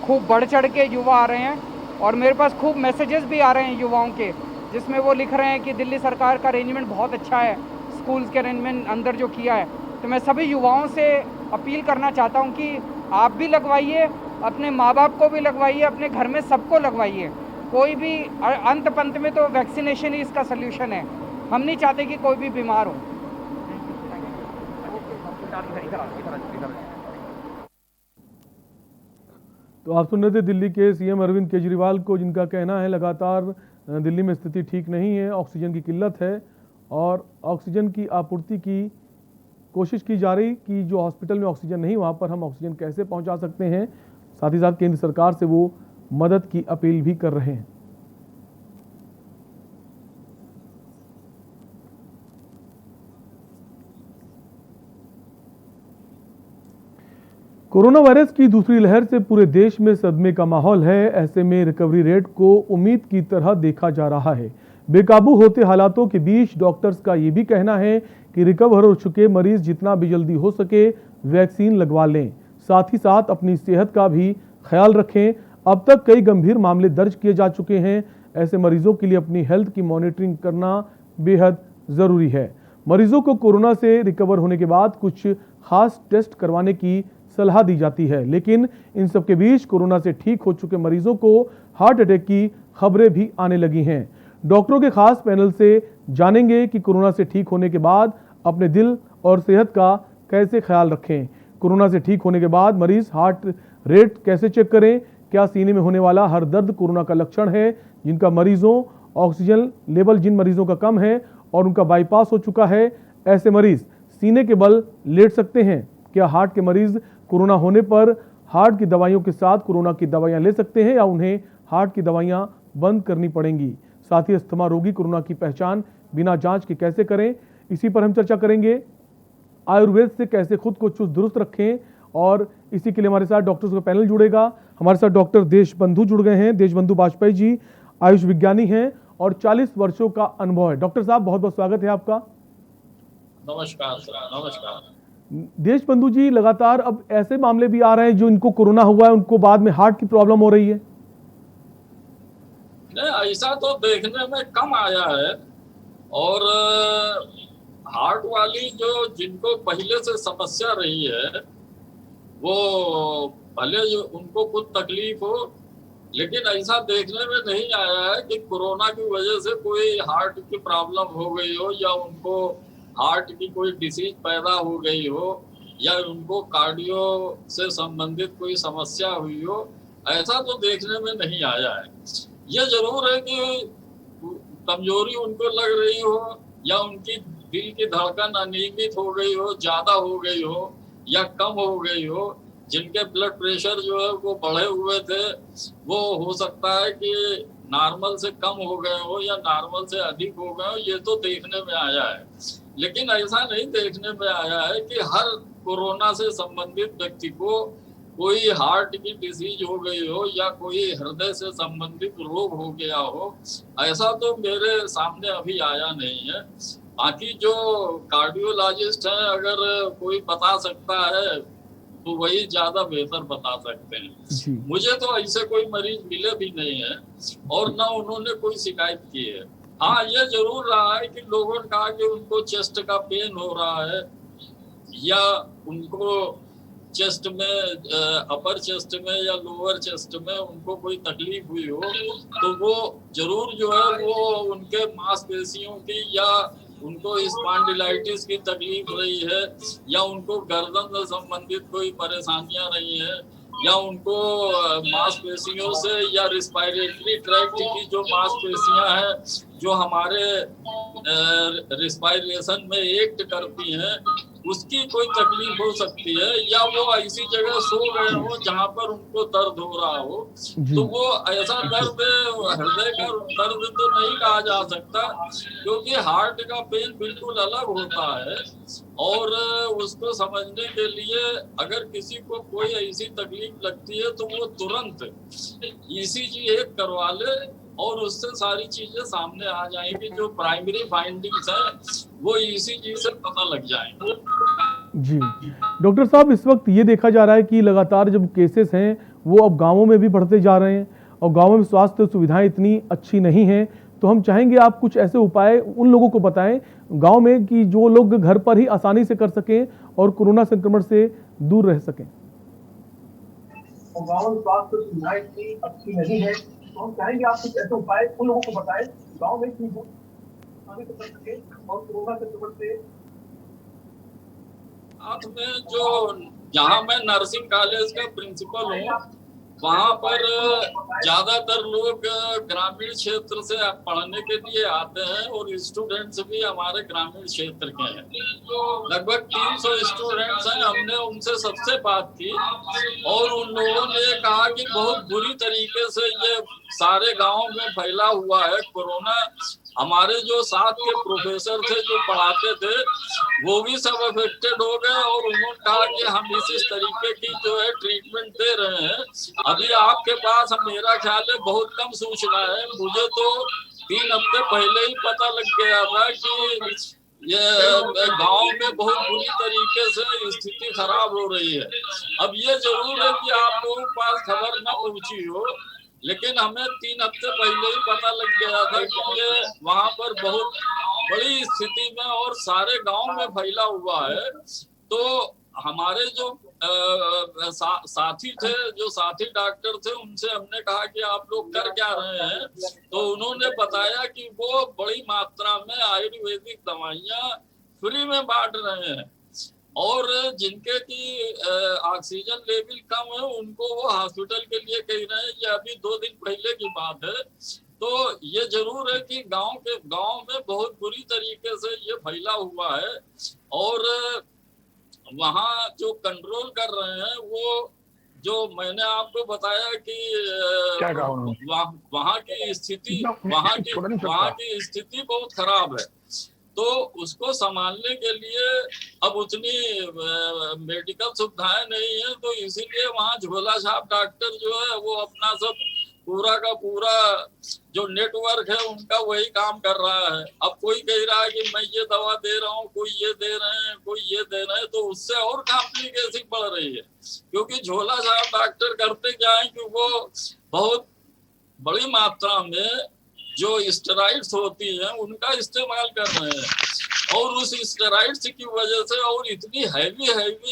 खूब बढ़ चढ़ के युवा आ रहे हैं और मेरे पास खूब मैसेजेस भी आ रहे हैं युवाओं के, जिसमें वो लिख रहे हैं कि दिल्ली सरकार का अरेंजमेंट बहुत अच्छा है, स्कूल्स के अरेंजमेंट अंदर जो किया है। तो मैं सभी युवाओं से अपील करना चाहता हूँ कि आप भी लगवाइए, अपने माँ बाप को भी लगवाइए, अपने घर में सबको लगवाइए। कोई भी अंत पंत में तो वैक्सीनेशन ही इसका सल्यूशन है। हम नहीं चाहते कि कोई भी बीमार हो। तो आप सुन रहे थे दिल्ली के सीएम अरविंद केजरीवाल को, जिनका कहना है लगातार दिल्ली में स्थिति ठीक नहीं है, ऑक्सीजन की किल्लत है और ऑक्सीजन की आपूर्ति की कोशिश की जा रही कि जो हॉस्पिटल में ऑक्सीजन नहीं वहां पर हम ऑक्सीजन कैसे पहुंचा सकते हैं। साथ ही साथ केंद्र सरकार से वो मदद की अपील भी कर रहे हैं। कोरोना वायरस की दूसरी लहर से पूरे देश में सदमे का माहौल है। ऐसे में रिकवरी रेट को उम्मीद की तरह देखा जा रहा है। बेकाबू होते हालातों के बीच डॉक्टर्स का ये भी कहना है कि रिकवर हो चुके मरीज जितना भी जल्दी हो सके वैक्सीन लगवा लें। साथ ही साथ अपनी सेहत का भी ख्याल रखें। अब तक कई गंभीर मामले दर्ज किए जा चुके हैं। ऐसे मरीजों के लिए अपनी हेल्थ की मॉनिटरिंग करना बेहद ज़रूरी है। मरीजों को कोरोना से रिकवर होने के बाद कुछ खास टेस्ट करवाने की सलाह दी जाती है, लेकिन इन सब के बीच कोरोना से ठीक हो चुके मरीजों को हार्ट अटैक की खबरें भी आने लगी हैं। डॉक्टरों के खास पैनल से जानेंगे कि कोरोना से ठीक होने के बाद अपने दिल और सेहत का कैसे ख्याल रखें। कोरोना से ठीक होने के बाद मरीज हार्ट रेट कैसे चेक करें, क्या सीने में होने वाला हर दर्द कोरोना का लक्षण है, जिनका मरीजों ऑक्सीजन लेवल जिन मरीजों का कम है और उनका बाईपास हो चुका है, ऐसे मरीज सीने के बल लेट सकते हैं। क्या हार्ट के मरीज कोरोना होने पर हार्ट की दवाइयों के साथ कोरोना की दवाइयां ले सकते हैं या उन्हें हार्ट की दवाइयां बंद करनी पड़ेंगी। साथ ही अस्थमा रोगी कोरोना की पहचान बिना जांच के कैसे करें, इसी पर हम चर्चा करेंगे। आयुर्वेद से कैसे खुद को चुस्त दुरुस्त रखें, और इसी के लिए हमारे साथ डॉक्टर्स का पैनल जुड़ेगा। हमारे साथ डॉक्टर देशबंधु जुड़ गए हैं। देशबंधु बाजपेयी जी आयुष विज्ञानी हैं और 40 वर्षों का अनुभव है। डॉक्टर साहब बहुत बहुत स्वागत है आपका। नमस्कार सर, नमस्कार। देशबंधु जी, लगातार अब ऐसे मामले भी आ रहे हैं जो इनको कोरोना हुआ है उनको बाद में हार्ट की प्रॉब्लम हो रही है। नहीं, ऐसा तो देखने में कम आया है। और हार्ट वाली जो जिनको पहले से समस्या रही है वो भले उनको कुछ तकलीफ हो, लेकिन ऐसा देखने में नहीं आया है कि कोरोना की वजह से कोई हार्ट की प्रॉब्लम हो गई हो या उनको हार्ट की कोई डिसीज पैदा हो गई हो या उनको कार्डियो से संबंधित कोई समस्या हुई हो। ऐसा तो देखने में नहीं आया है। ये जरूर है कि कमजोरी उनको लग रही हो या उनकी दिल की धड़कन अनियमित हो गई हो, ज्यादा हो गई हो या कम हो गई हो। जिनके ब्लड प्रेशर जो है वो बढ़े हुए थे वो हो सकता है कि नॉर्मल से कम हो गए हो या नॉर्मल से अधिक हो गए हो। ये तो देखने में आया है, लेकिन ऐसा नहीं देखने में आया है कि हर कोरोना से संबंधित व्यक्ति को कोई हार्ट की डिसीज हो गई हो या कोई हृदय से संबंधित रोग हो गया हो। ऐसा तो मेरे सामने अभी आया नहीं है। बाकी जो कार्डियोलॉजिस्ट हैं, अगर कोई बता सकता है तो वही ज्यादा बेहतर बता सकते हैं। मुझे तो ऐसे कोई मरीज मिले भी नहीं है और ना उन्होंने कोई शिकायत की है। हाँ, ये जरूर रहा है कि लोगों ने कहा कि उनको चेस्ट का पेन हो रहा है या उनको चेस्ट में अपर चेस्ट में या लोअर चेस्ट में उनको कोई तकलीफ हुई हो तो वो जरूर जो है वो उनके मांसपेशियों की या उनको स्पॉन्डिलाइटिस की तकलीफ रही है या उनको गर्दन से संबंधित कोई परेशानियां रही है या उनको मांसपेशियों से या रिस्पायरेटरी ट्रैक्ट की जो मांसपेशियां हैं जो हमारे रिस्पायरेशन में एक्ट करती हैं उसकी कोई तकलीफ हो सकती है या वो ऐसी जगह सो गए हो जहां पर उनको दर्द हो रहा हो। तो वो ऐसा दर्द हृदय का दर्द तो नहीं कहा जा सकता, क्योंकि हार्ट का पेन बिल्कुल अलग होता है। और उसको समझने के लिए अगर किसी को कोई ऐसी तकलीफ लगती है तो वो तुरंत ईसीजी एक करवा ले और उससे सारी चीजें सामने आ जाएंगी। जो प्राइमरी फाइंडिंग्स है वो ईसीजी से पता लग जाएंगे। जी डॉक्टर साहब, इस वक्त ये देखा जा रहा है कि लगातार जब केसेस हैं वो अब गाँवों में भी बढ़ते जा रहे हैं और गाँवों में स्वास्थ्य सुविधाएं इतनी अच्छी नहीं हैं। तो हम चाहेंगे आप कुछ ऐसे उपाय उन लोगों को बताएं गांव में कि जो लोग घर पर ही आसानी से कर सकें और कोरोना संक्रमण से दूर रह सकें। गाँव में स्वास्थ्य सुविधाएं इतनी अच्छी नहीं है, तो हम चाहेंगे आप कुछ ऐसे उपाय उन लोगों को बताएं गाँव में कि वो आसानी से कर सके और कोरोना संक्रमण से। साथ में जो जहाँ मैं नर्सिंग कॉलेज का प्रिंसिपल हूँ, वहाँ पर ज्यादातर लोग ग्रामीण क्षेत्र से पढ़ने के लिए आते हैं और स्टूडेंट्स भी हमारे ग्रामीण क्षेत्र के हैं। लगभग 300 स्टूडेंट्स हैं। हमने उनसे सबसे बात की और उन लोगों ने कहा कि बहुत बुरी तरीके से ये सारे गांवों में फैला हुआ है कोरोना। हमारे जो साथ के प्रोफेसर थे जो पढ़ाते थे वो भी सब अफेक्टेड हो गए और उन्होंने कहा कि हम इस तरीके की जो है ट्रीटमेंट दे रहे हैं। अभी आपके पास मेरा ख्याल है बहुत कम सूचना है। मुझे तो 3 हफ्ते पहले ही पता लग गया था कि ये गांव में बहुत बुरी तरीके से स्थिति खराब हो रही है। अब ये जरूर है कि आप लोगों के पास खबर न पहुंची हो, लेकिन हमें 3 हफ्ते पहले ही पता लग गया था कि ये वहां पर बहुत बड़ी स्थिति में और सारे गांव में फैला हुआ है। तो हमारे जो साथी थे, जो साथी डॉक्टर थे, उनसे हमने कहा कि आप लोग कर क्या रहे हैं, तो उन्होंने बताया कि वो बड़ी मात्रा में आयुर्वेदिक दवाइयां फ्री में बांट रहे हैं और जिनके की ऑक्सीजन लेवल कम है उनको वो हॉस्पिटल के लिए कह रहे हैं। ये अभी 2 दिन पहले की बात है। तो ये जरूर है कि गांव में बहुत बुरी तरीके से ये फैला हुआ है और वहाँ जो कंट्रोल कर रहे हैं वो जो मैंने आपको बताया कि वहाँ की स्थिति बहुत खराब है। तो उसको संभालने के लिए अब उतनी मेडिकल सुविधाएं नहीं है, तो इसीलिए वहाँ झोला छाप डॉक्टर जो है वो अपना सब पूरा का पूरा जो नेटवर्क है उनका वही काम कर रहा है। अब कोई कह रहा है कि मैं ये दवा दे रहा हूँ, कोई ये दे रहे हैं, कोई ये दे रहे हैं, तो उससे और कॉम्प्लिकेशन बढ़ रही है। क्योंकि झोला छाप डॉक्टर करते क्या है कि वो बहुत बड़ी मात्रा में जो स्टेरॉइड्स होती हैं उनका इस्तेमाल कर रहे हैं और उस स्टेरॉइड्स की वजह से और इतनी हैवी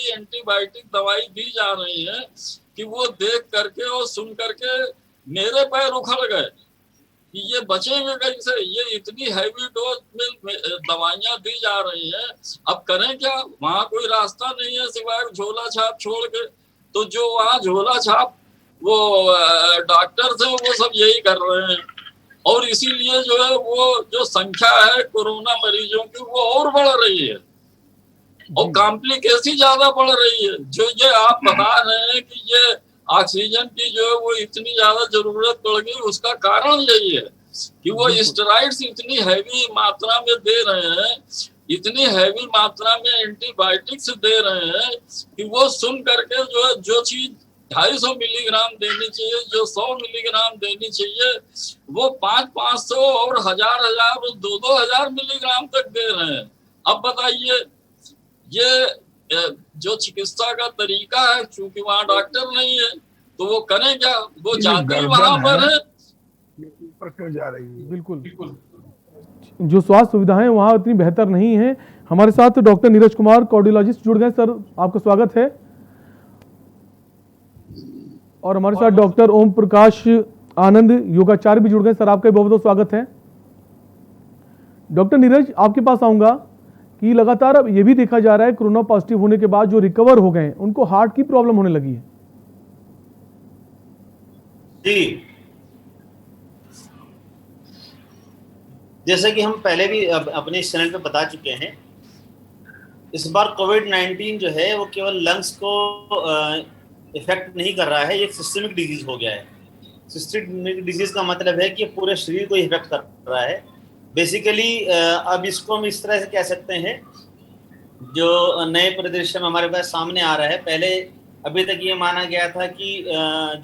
एंटीबायोटिक दवाई दी जा रही है कि वो देख करके और सुन करके मेरे पैर उखड़ गए कि ये बचेंगे कैसे। ये इतनी हैवी डोज में दवाइयां दी जा रही हैं, अब करें क्या? वहाँ कोई रास्ता नहीं है सिवाय झोला छाप छोड़ के। तो जो वहाँ झोला छाप वो डॉक्टर्स हैं वो सब यही कर रहे हैं और इसीलिए जो है वो जो संख्या है कोरोना मरीजों की वो और बढ़ रही है और कॉम्प्लिकेशन ज्यादा बढ़ रही है। जो ये आप बता रहे हैं कि ये ऑक्सीजन की जो है वो इतनी ज्यादा जरूरत पड़ गई, उसका कारण यही है कि वो स्टेरॉइड्स इतनी हैवी मात्रा में दे रहे हैं, इतनी हैवी मात्रा में एंटीबायोटिक्स दे रहे हैं कि वो सुन करके जो है जो चीज 250 मिलीग्राम देनी चाहिए, जो 100 मिलीग्राम देनी चाहिए, वो 500 और 1000 और 2000 मिलीग्राम तक दे रहे हैं। अब बताइए ये जो चिकित्सा का तरीका है, चूंकि वहाँ डॉक्टर नहीं है तो वो करें क्या? वो जाते ही वहां पर है। जा रही है। बिल्कुल जो स्वास्थ्य सुविधाएं वहाँ उतनी बेहतर नहीं है। हमारे साथ डॉक्टर नीरज कुमार कार्डियोलॉजिस्ट जुड़ गए। सर आपका स्वागत है। और हमारे साथ डॉक्टर ओम प्रकाश आनंद योगाचार्य भी जुड़ गए। सर आपका बहुत बहुत स्वागत है। डॉक्टर नीरज आपके पास आऊंगा कि लगातार अब ये भी देखा जा रहा है कोरोना पॉजिटिव होने के बाद जो रिकवर हो गए उनको हार्ट की प्रॉब्लम होने लगी है। जी, जैसे कि हम पहले भी अपने इस चैनल पे बता चुके हैं, इस बार कोविड-19 जो है वो केवल लंग्स को इफेक्ट नहीं कर रहा है, ये एक सिस्टमिक डिजीज हो गया है। सिस्टमिक डिजीज का मतलब है कि पूरे शरीर को इफेक्ट कर रहा है। बेसिकली अब इसको हम इस तरह से कह सकते हैं, जो नए परिदृश्य में हमारे पास सामने आ रहा है। पहले अभी तक ये माना गया था कि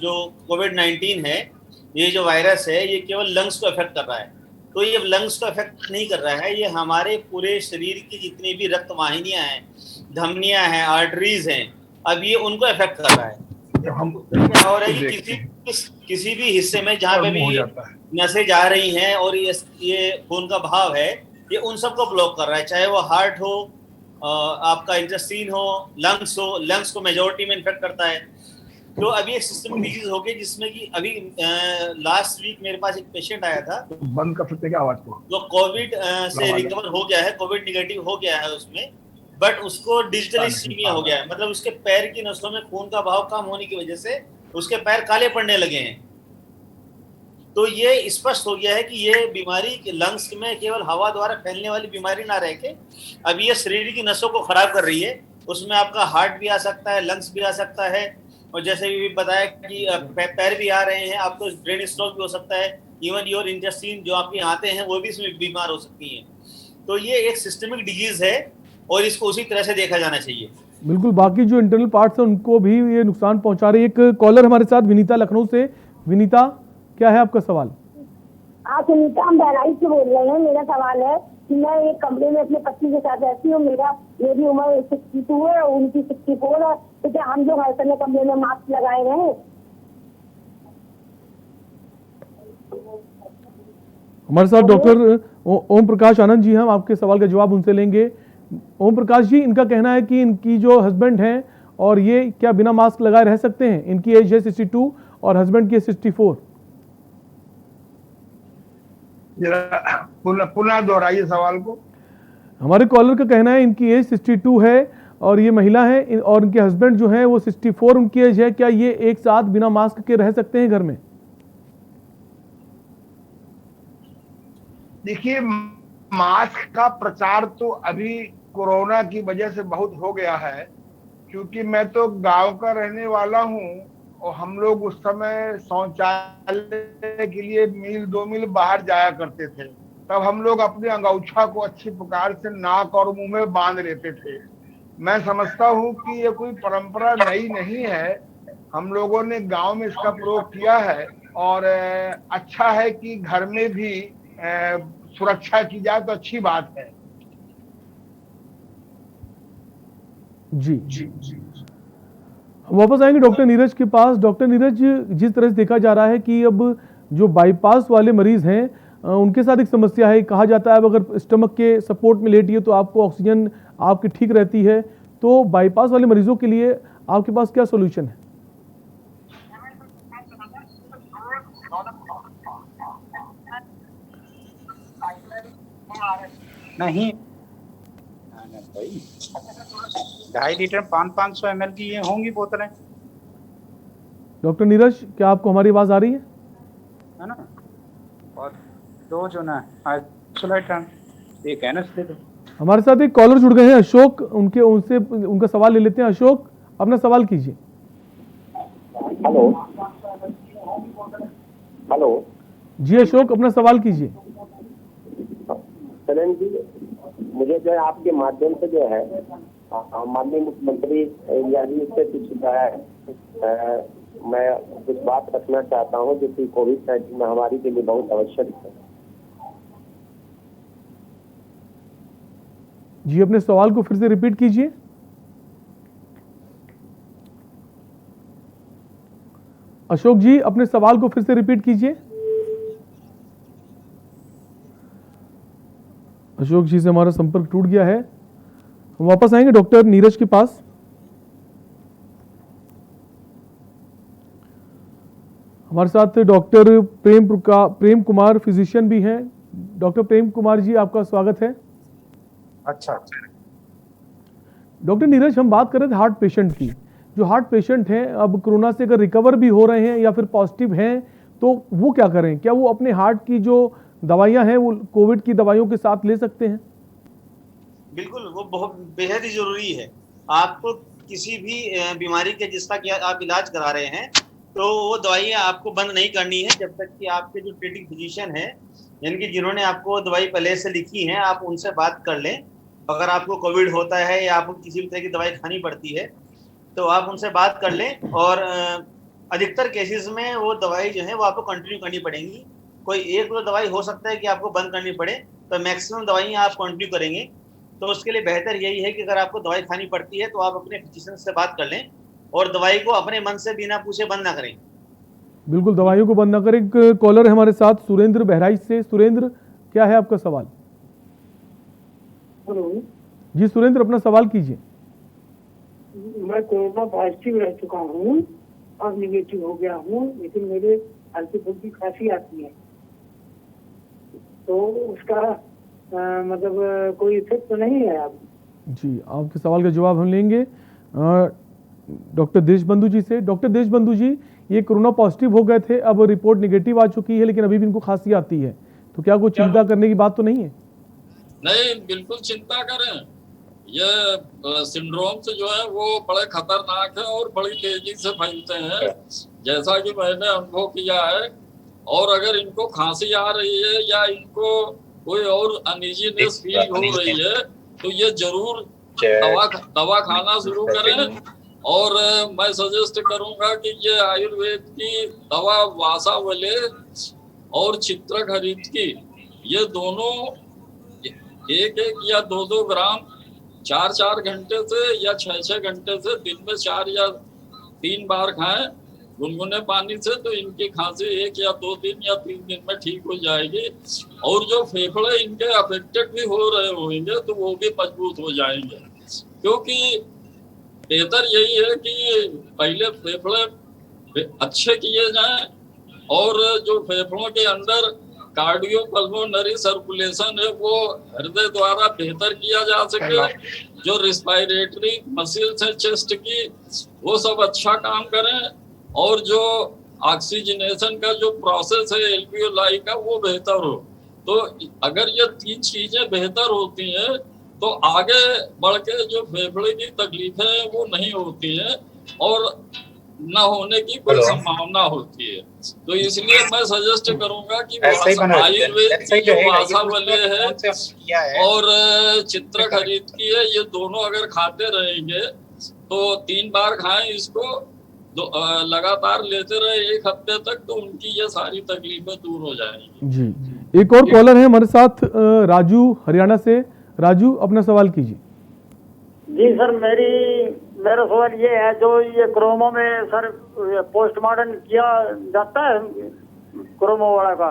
जो कोविड-19 है, ये जो वायरस है, ये केवल लंग्स को अफेक्ट कर रहा है। तो ये लंग्स को अफेक्ट नहीं कर रहा है, ये हमारे पूरे शरीर की जितनी भी रक्त वाहिनियाँ हैं, धमनियाँ हैं, आर्टरीज हैं, अब ये उनको अफेक्ट कर रहा है। जब हम और है कि देखते हैं किसी भी हिस्से में जहाँ पे और भी हो जाता है। नसें जा रही हैं और ये खून का बहाव है, ये उन सबको ब्लॉक कर रहा है, चाहे वो हार्ट हो, आपका इंटेस्टाइन हो, लंग्स को मेजोरिटी में इन्फेक्ट करता है। तो अभी एक सिस्टमिक डिजीज हो गई जिसमें कि अभी लास्ट वीक मेरे पास एक पेशेंट आया था, तो बंद कर सकते हैं क्या आवाज को? जो कोविड से रिकवर हो गया है, कोविड निगेटिव हो गया है उसमें, बट उसको डिजिटल इस्कीमिया हो गया है, मतलब उसके पैर की नसों में खून का बहाव कम होने की वजह से उसके पैर काले पड़ने लगे हैं। तो ये स्पष्ट हो गया है कि ये बीमारी लंग्स में केवल हवा द्वारा फैलने वाली बीमारी ना रह के अब ये शरीर की नसों को खराब कर रही है। उसमें आपका हार्ट भी आ सकता है, लंग्स भी आ सकता है, और जैसे भी बताया कि पैर भी आ रहे हैं, आपको ब्रेन स्ट्रोक भी हो सकता है, इवन योर इंटेस्टाइन जो आपकी आंतें हैं वो भी इसमें बीमार हो सकती हैं। तो ये एक सिस्टमिक डिजीज है और इसको उसी तरह से देखा जाना चाहिए। बिल्कुल, बाकी जो इंटरनल पार्ट्स हैं उनको भी ये नुकसान पहुंचा रही है। एक कॉलर हमारे साथ विनीता लखनऊ से। विनीता, क्या है आपका सवाल? हाँ सुनीता, हम बहराइच से बोल रहे हैं। मेरा सवाल है कि मैं एक कमरे में अपने पति के साथ रहती हूँ, मेरी उम्र 62 है और उनकी 64 है, तो क्या हम जो हर समय कमरे में मास्क लगाए रहे? हमारे साथ डॉक्टर ओम प्रकाश आनंद जी हैं, हम आपके सवाल का जवाब उनसे लेंगे। ओम प्रकाश जी, इनका कहना है कि इनकी जो हस्बैंड हैं और ये क्या बिना मास्क लगाए रह सकते हैं? इनकी एज है 62 और हस्बैंड की 64। जरा पुनः दोहराइए सवाल को। हमारे कॉलर का कहना है इनकी एज 62 है और ये महिला है और इनके हस्बैंड जो है वो 64 उनकी एज है। क्या ये एक साथ बिना मास्क के रह सकते हैं घर में? देखिए, मास्क का प्रचार तो अभी कोरोना की वजह से बहुत हो गया है, क्योंकि मैं तो गांव का रहने वाला हूं और हम लोग उस समय शौचालय के लिए मील 2 मील बाहर जाया करते थे। तब हम लोग अपने अंगूछा को अच्छी प्रकार से नाक और मुंह में बांध लेते थे। मैं समझता हूं कि ये कोई परंपरा नई नहीं है, हम लोगों ने गांव में इसका प्रयोग किया है और अच्छा है कि घर में भी सुरक्षा की जाए तो अच्छी बात है। जी जी जी। वापस आएंगे डॉक्टर नीरज के पास। डॉक्टर नीरज, जिस तरह से देखा जा रहा है कि अब जो बाईपास वाले मरीज हैं उनके साथ एक समस्या है। कहा जाता है अब अगर स्टमक के सपोर्ट में लेटिए तो आपको ऑक्सीजन आपकी ठीक रहती है। तो बाईपास वाले मरीजों के लिए आपके पास क्या सोल्यूशन है? नहीं भाई, 2.5 लीटर 500 ml की ये होंगी बोतलें। डॉक्टर नीरज, क्या आपको हमारी आवाज आ रही है ना? और 2 जो ना आइसोलेटर एक एनएस दे दो। हमारे साथ एक कॉलर जुड़ गए हैं, अशोक। उनका सवाल ले लेते हैं। अशोक, अपना सवाल कीजिए। हेलो हेलो जी अशोक, अपना सवाल कीजिए। सरण जी, मुझे जो है आपके माध्यम से जो है माननीय मुख्यमंत्री इंडिया जी से कुछ है, मैं कुछ बात रखना चाहता हूं जो कि कोविड-19 महामारी के लिए बहुत आवश्यक है। जी, अपने सवाल को फिर से रिपीट कीजिए। अशोक जी, अपने सवाल को फिर से रिपीट कीजिए। अशोक जी से हमारा संपर्क टूट गया है। हम वापस आएंगे डॉक्टर नीरज के पास। हमारे साथ डॉक्टर प्रेम कुमार फिजिशियन भी हैं। डॉक्टर प्रेम कुमार जी, आपका स्वागत है। अच्छा डॉक्टर नीरज, हम बात कर रहे थे हार्ट पेशेंट की। जो हार्ट पेशेंट हैं अब कोरोना से अगर रिकवर भी हो रहे हैं या फिर पॉजिटिव हैं तो वो क्या करें? क्या वो अपने हार्ट की जो दवाइयां हैं वो कोविड की दवाइयों के साथ ले सकते हैं? बिल्कुल, वो बहुत बेहद ही जरूरी है। आपको किसी भी बीमारी के जिसका कि आप इलाज करा रहे हैं तो वो दवाइयाँ आपको बंद नहीं करनी है जब तक कि आपके जो ट्रीटिंग फिजिशियन है, यानी कि जिन्होंने आपको दवाई पहले से लिखी है, आप उनसे बात कर लें। अगर आपको कोविड होता है या आपको किसी भी तरह की दवाई खानी पड़ती है तो आप उनसे बात कर लें, और अधिकतर केसेस में वो दवाई जो है वो आपको कंटिन्यू करनी पड़ेगी। कोई एक दो दवाई हो सकता है कि आपको बंद करनी पड़े, तो मैक्सिमम दवाइयाँ आप कंटिन्यू करेंगे। तो उसके लिए बेहतर यही है कि अगर आपको दवाई खानी पड़ती है तो आप अपने फिजिशियन से बात कर लें और दवाई को अपने मन से बिना पूछे बंद ना करें। बिल्कुल, दवाइयों को बंद ना करें। एक कॉलर है हमारे साथ, सुरेंद्र बहराइच से। सुरेंद्र, क्या है आपका सवाल? हेलो जी सुरेंद्र, अपना सवाल कीजिए। मैं कोरोना पॉजिटिव रह चुका हूँ और निगेटिव हो गया हूँ, लेकिन मेरे हल्की फुल्की खांसी आती है, तो उसका मतलब कोई इफेक्ट तो नहीं है? आप जी, आपके सवाल का जवाब हम लेंगे डॉक्टर देशबंधु जी से। डॉक्टर देशबंधु जी, ये कोरोना पॉजिटिव हो गए थे, अब रिपोर्ट निगेटिव आ चुकी है, लेकिन अभी भी इनको खांसी आती है, तो क्या कोई चिंता करने की बात तो नहीं है? नहीं, बिल्कुल चिंता करें। ये सिंड्रोम से जो है वो बड़े खतरनाक है और बड़ी तेजी से फैलते हैं, जैसा कि मैंने अनुभव किया है। और अगर इनको खांसी आ रही है या इनको कोई और अनइजीनेस फील हो रही है, तो ये जरूर दवा खाना शुरू करें। और मैं सजेस्ट करूंगा कि ये आयुर्वेद की दवा वासावले और चित्रखरीद की, ये दोनों 1-1 या 2-2 ग्राम 4-4 घंटे से या 6-6 घंटे से दिन में 4 या 3 बार खाएं गुनगुने पानी से, तो इनकी खांसी 1 या 2 दिन या 3 दिन में ठीक हो जाएगी। और जो फेफड़े इनके अफेक्टेड भी हो रहे होंगे तो वो भी मजबूत हो जाएंगे, क्योंकि बेहतर यही है कि पहले फेफड़े अच्छे किए जाएं और जो फेफड़ों के अंदर कार्डियो पल्मोनरी सर्कुलेशन है वो हृदय द्वारा बेहतर किया जा सके, जो रिस्पायरेटरी मसल्स है चेस्ट की वो सब अच्छा काम करें, और जो ऑक्सीजनेशन का जो प्रोसेस है एल्वियोलाई का वो बेहतर हो। तो अगर ये 3 चीजें बेहतर होती हैं तो आगे बढ़ के जो फेफड़े की तकलीफें हैं वो नहीं होती हैं और न होने की कोई संभावना होती है। तो इसलिए मैं सजेस्ट करूंगा कि आयुर्वेद की जो वासावले है और चित्रखरीद की है, ये दोनों अगर खाते रहेंगे तो 3 बार खाएं इसको, लगातार लेते रहे 1 हफ्ते तक, तो उनकी ये सारी तकलीफें दूर हो जाएंगी। जी, एक और कॉलर है हमारे साथ, राजू हरियाणा से। राजू, अपना सवाल कीजिए। जी सर, मेरा सवाल ये है, जो ये कोरोना में सर पोस्टमार्टम किया जाता है कोरोना वाला का?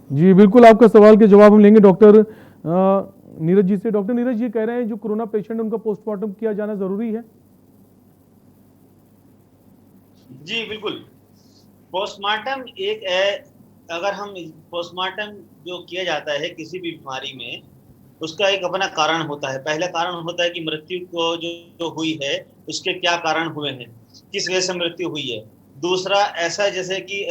जी बिल्कुल, आपका सवाल के जवाब हम लेंगे डॉक्टर नीरज जी से। डॉक्टर नीरज जी कह रहे हैं जो कोरोना पेशेंट उनका पोस्टमार्टम किया जाना जरूरी है? जी बिल्कुल, पोस्टमार्टम एक अगर हम पोस्टमार्टम जो किया जाता है किसी भी बीमारी में, उसका एक अपना कारण होता है। पहला कारण होता है कि मृत्यु को जो हुई है उसके क्या कारण हुए हैं, किस वजह से मृत्यु हुई है। दूसरा ऐसा जैसे कि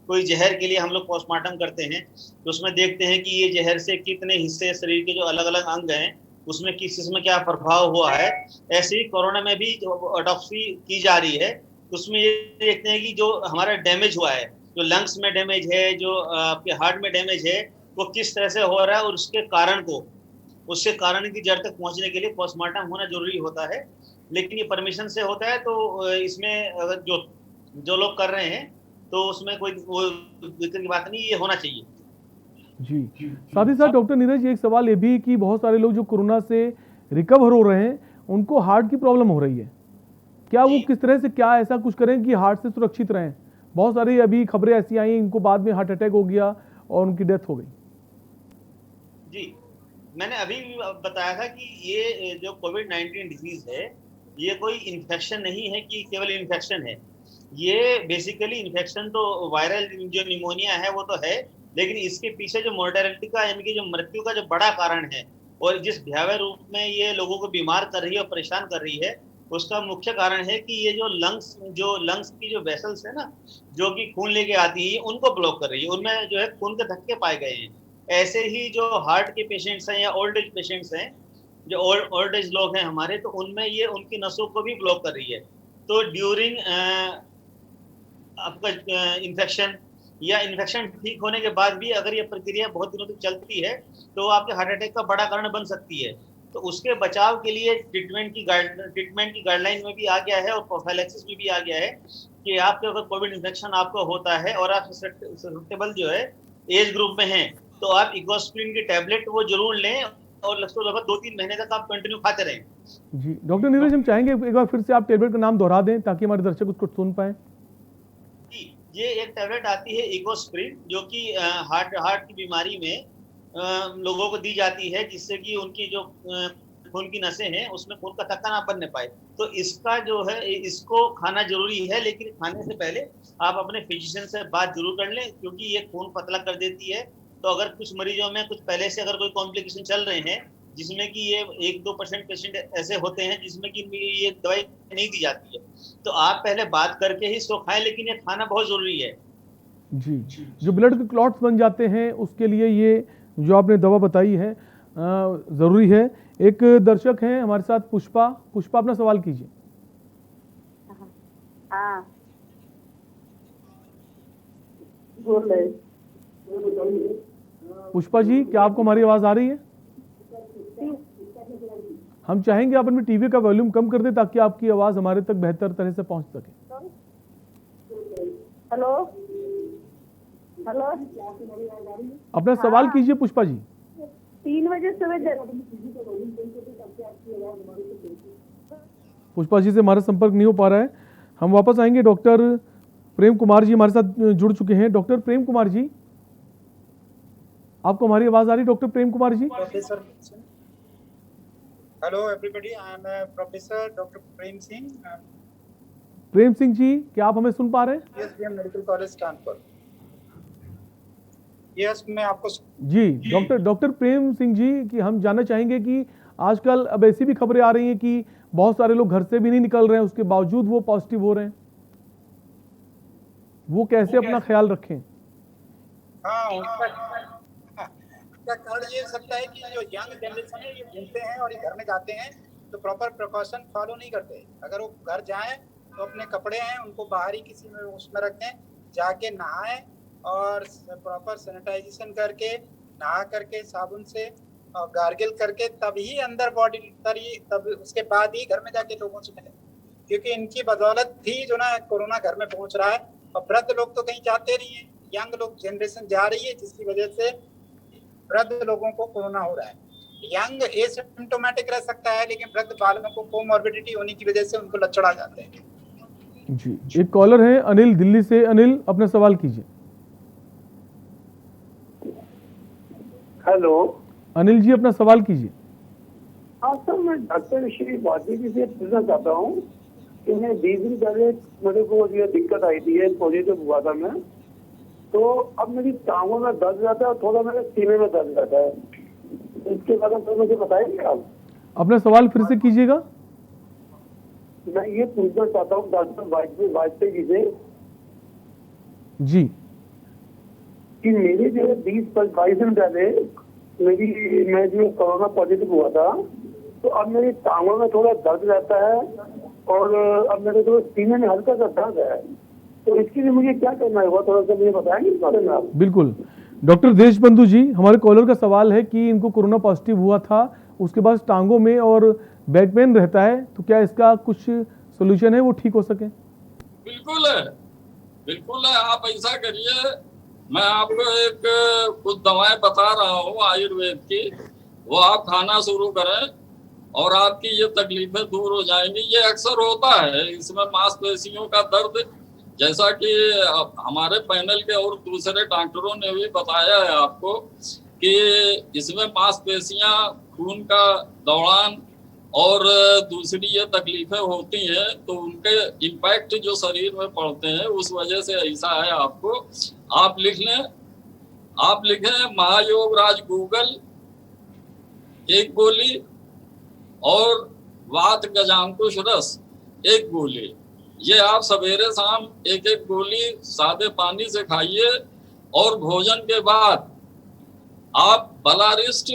कोई जहर के लिए हम लोग पोस्टमार्टम करते हैं तो उसमें देखते हैं कि ये जहर से कितने हिस्से शरीर के जो अलग अलग अंग हैं उसमें किस में क्या प्रभाव हुआ है। ऐसे ही कोरोना में भी जो ऑटोप्सी की जा रही है उसमें ये देखते हैं कि जो हमारा डैमेज हुआ है, जो लंग्स में डैमेज है, जो आपके हार्ट में डैमेज है, वो किस तरह से हो रहा है और उसके कारण की जड़ तक पहुंचने के लिए पोस्टमार्टम होना जरूरी होता है। लेकिन ये परमिशन से होता है, तो इसमें अगर जो लोग कर रहे हैं तो उसमें कोई दिक्कत की बात नहीं, ये होना चाहिए। जी, साथ ही साथ डॉक्टर नीरज, एक सवाल ये भी कि बहुत सारे लोग जो कोरोना से रिकवर हो रहे हैं उनको हार्ट की प्रॉब्लम हो रही है, क्या वो किस तरह से क्या ऐसा कुछ करें कि हार्ट से सुरक्षित रहें? बहुत सारी अभी खबरें ऐसी आई इनको बाद में हार्ट अटैक हो गया और उनकी डेथ हो गई। जी, मैंने अभी भी बताया था कि ये जो कोविड-19 डिजीज है ये कोई इन्फेक्शन नहीं है कि केवल इन्फेक्शन है। ये बेसिकली इन्फेक्शन तो वायरल जो निमोनिया है वो तो है, लेकिन इसके पीछे जो मोर्टेलिटी का यानी कि जो मृत्यु का जो बड़ा कारण है और जिस भयावह रूप में ये लोगों को बीमार कर रही है और परेशान कर रही है, उसका मुख्य कारण है कि ये जो लंग्स की जो वेसल्स है ना, जो कि खून लेके आती है, उनको ब्लॉक कर रही है, उनमें जो है खून के धक्के पाए गए हैं। ऐसे ही जो हार्ट के पेशेंट्स हैं या ओल्ड एज पेशेंट्स हैं, जो ओल्ड एज लोग हैं हमारे, तो उनमें ये उनकी नसों को भी ब्लॉक कर रही है। तो ड्यूरिंग आपका इन्फेक्शन या इन्फेक्शन ठीक होने के बाद भी अगर ये प्रक्रिया बहुत दिनों तक चलती है तो आपके हार्ट अटैक का बड़ा कारण बन सकती है। तो उसके बचाव के लिए ट्रीटमेंट की गाइडलाइन में भी आ गया है और प्रोफाइलैक्सिस में भी आ गया है कि आपके अगर कोविड इन्फेक्शन आपको होता है और आप सस्टेबल जो है एज ग्रुप में हैं, तो आप इकोस्प्रिन की टैबलेट वो जरूर लें और लगभग 2-3 महीने तक आप कंटिन्यू खाते रहें। जी डॉक्टर नीरज, हम चाहेंगे एक बार फिर से आप टेबलेट का नाम दोहरा दें ताकि हमारे दर्शक उसको सुन पाए। जी, ये एक टैबलेट आती है इकोस्प्रिन, जो कि हार्ट की बीमारी में लोगों को दी जाती है, जिससे कि उनकी जो खून की नसें हैं उसमें खून का थक्का ना बनने पाए। तो इसका जो है, इसको खाना जरूरी है, लेकिन खाने से पहले आप अपने फिजिशियन से बात जरूर कर लें, क्योंकि ये खून पतला कर देती है। तो अगर कुछ मरीजों में कुछ पहले से अगर कोई कॉम्प्लिकेशन चल रहे हैं, जिसमें कि ये 1-2% पेशेंट ऐसे होते हैं जिसमें कि ये दवाई नहीं दी जाती है, तो आप पहले बात करके ही इसको खाएं, लेकिन ये खाना बहुत जरूरी है। जी, जो ब्लड के क्लॉट्स बन जाते हैं उसके लिए ये जो आपने दवा बताई है ज़रूरी है। एक दर्शक हैं हमारे साथ, पुष्पा। पुष्पा, अपना सवाल कीजिए। हाँ बोल रहे। पुष्पा जी, क्या आपको हमारी आवाज़ आ रही है? हम चाहेंगे आप अपने टीवी का वॉल्यूम कम कर दें ताकि आपकी आवाज़ हमारे तक बेहतर तरह से पहुंच सके। हेलो हेलो, अपना सवाल कीजिए पुष्पा जी। 3 बजे सुबह। पुष्पा जी से हमारा संपर्क नहीं हो पा रहा है। हम वापस आएंगे। डॉक्टर प्रेम कुमार जी हमारे साथ जुड़ चुके हैं। डॉक्टर प्रेम कुमार जी, आपको हमारी आवाज आ रही है? Doctor Prem Kumar ji. Professor, hello everybody, I am professor doctor Prem Singh. Prem Singh ji, क्या आप हमें सुन पा रहे हैं? Yes, we am medical college Kanpur. Yes, मैं आपको जी डॉक्टर प्रेम सिंह जी, कि हम जानना चाहेंगे कि आजकल अब ऐसी भी खबरें आ रही हैं कि बहुत सारे लोग घर से भी नहीं निकल रहे हैं, उसके बावजूद वो पॉजिटिव हो रहे हैं। वो कैसे अपना ख्याल रखें? हाँ, उसका कारण ये सकता है कि जो यंग जनरेशन है ये घूमते हैं और ये घर में जाते हैं तो प्रॉपर प्रिकॉशन फॉलो नहीं करते। अगर वो घर जाएं तो अपने कपड़े हैं उनको बाहर ही किसी में उसमें रखें, जाके नहाएं और प्रॉपर सैनिटाइजेशन करके, नहा करके साबुन से और गार्गिल करके तब ही अंदर बॉडी तब उसके बाद ही घर में जाके लोगों से मिले, क्योंकि इनकी बदौलत ही जो ना कोरोना घर में पहुंच रहा है। और वृद्ध लोग तो कहीं जाते नहीं है, यंग लोग जनरेशन जा रही है, जिसकी वजह से वृद्ध लोगों को कोरोना हो रहा है। यंग एसिम्प्टोमेटिक रह सकता है, लेकिन वृद्ध बालों को कोमॉर्बिडिटी होने की वजह से उनको लक्षण आ जाते हैं। जी, एक कॉलर है अनिल दिल्ली से। अनिल, अपना सवाल कीजिए। हेलो अनिल जी, अपना सवाल कीजिए। हाँ सर, मैं डॉक्टर श्री वाजी जी से पूछना चाहता हूँ कि मैं 20 दिन पहले मेरे को ये दिक्कत आई थी, पॉजिटिव हुआ था मैं, तो अब मेरी टांगों में दर्द रहता है और थोड़ा मेरे सीने में दर्द रहता है। इसके बारे में मुझे बताएंगे आप? अपना सवाल फिर से कीजिएगा। मैं ये पूछना चाहता हूँ डॉक्टर वाजपेयी जी से जी कि मेरे जो 20-22 दिन पहले मैं जो कोरोना पॉजिटिव हुआ था, तो अब मेरी टांगों में थोड़ा दर्द रहता है और अब मेरे को सीने में हल्का सा दर्द है, तो इसके लिए मुझे क्या करना होगा, थोड़ा सा मुझे बताएंगे इस बारे में आप? बिल्कुल। डॉक्टर देशबंधु जी, हमारे कॉलर का सवाल है कि इनको कोरोना पॉजिटिव हुआ था, उसके बाद टांगों में और बैक पेन रहता है, तो क्या इसका कुछ सोल्यूशन है वो ठीक हो सके? बिल्कुल है, बिल्कुल है। आप ऐसा करिए, मैं आपको एक कुछ दवाएं बता रहा हूँ आयुर्वेद की, वो आप खाना शुरू करें और आपकी ये तकलीफें दूर हो जाएंगी। ये अक्सर होता है, इसमें मांसपेशियों का दर्द, जैसा कि हमारे पैनल के और दूसरे डॉक्टरों ने भी बताया है आपको कि इसमें मांसपेशियां, खून का दौड़ान और दूसरी ये तकलीफें होती हैं, तो उनके इम्पैक्ट जो शरीर में पड़ते हैं उस वजह से ऐसा है। आपको आप लिख लें, आप लिखें महायोग राज गूगल 1 गोली और वात गजांकुश रस 1 गोली। ये आप सवेरे शाम 1-1 गोली सादे पानी से खाइए और भोजन के बाद आप बलारिस्ट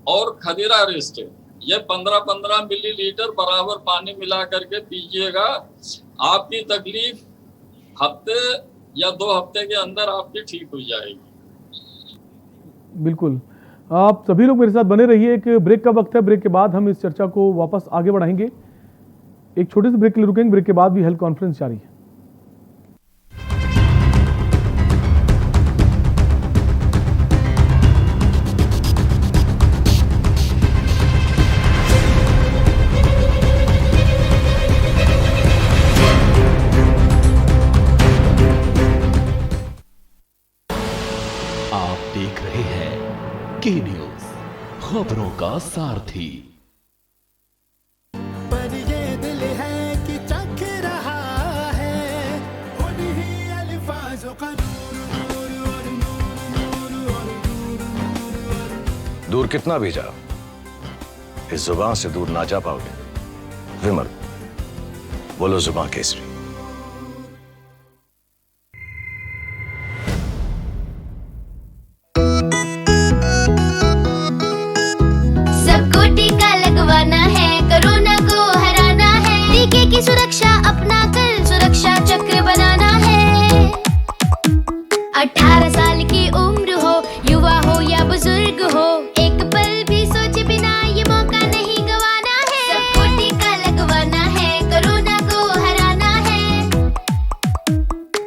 और खदीरा रिस्ट ये 15-15 मिलीलीटर बराबर पानी मिला करके पीजिएगा। आपकी तकलीफ हफ्ते या 2 हफ्ते के अंदर आपकी ठीक हो जाएगी। बिल्कुल, आप सभी लोग मेरे साथ बने रहिए। एक ब्रेक का वक्त है, ब्रेक के बाद हम इस चर्चा को वापस आगे बढ़ाएंगे। एक छोटे से ब्रेक के लिए रुकेंगे, ब्रेक के बाद भी हेल्थ कॉन्फ्रेंस जारी है। खबरों का सारथी। पर ये दिल है कि चख रहा है उन्हीं अल्फाजों का नूर और नूर और दूर कितना भी जाओ, इस जुबान से दूर ना जा पाओगे। विमल, बोलो जुबान केसरी। सबको टीका लगवाना है, कोरोना को हराना है। टीके की सुरक्षा अपना कर सुरक्षा चक्र बनाना है। 18 साल की उम्र हो, युवा हो या बुजुर्ग हो, एक पल भी सोचे बिना ये मौका नहीं गवाना है। सबको टीका लगवाना है, कोरोना को हराना है।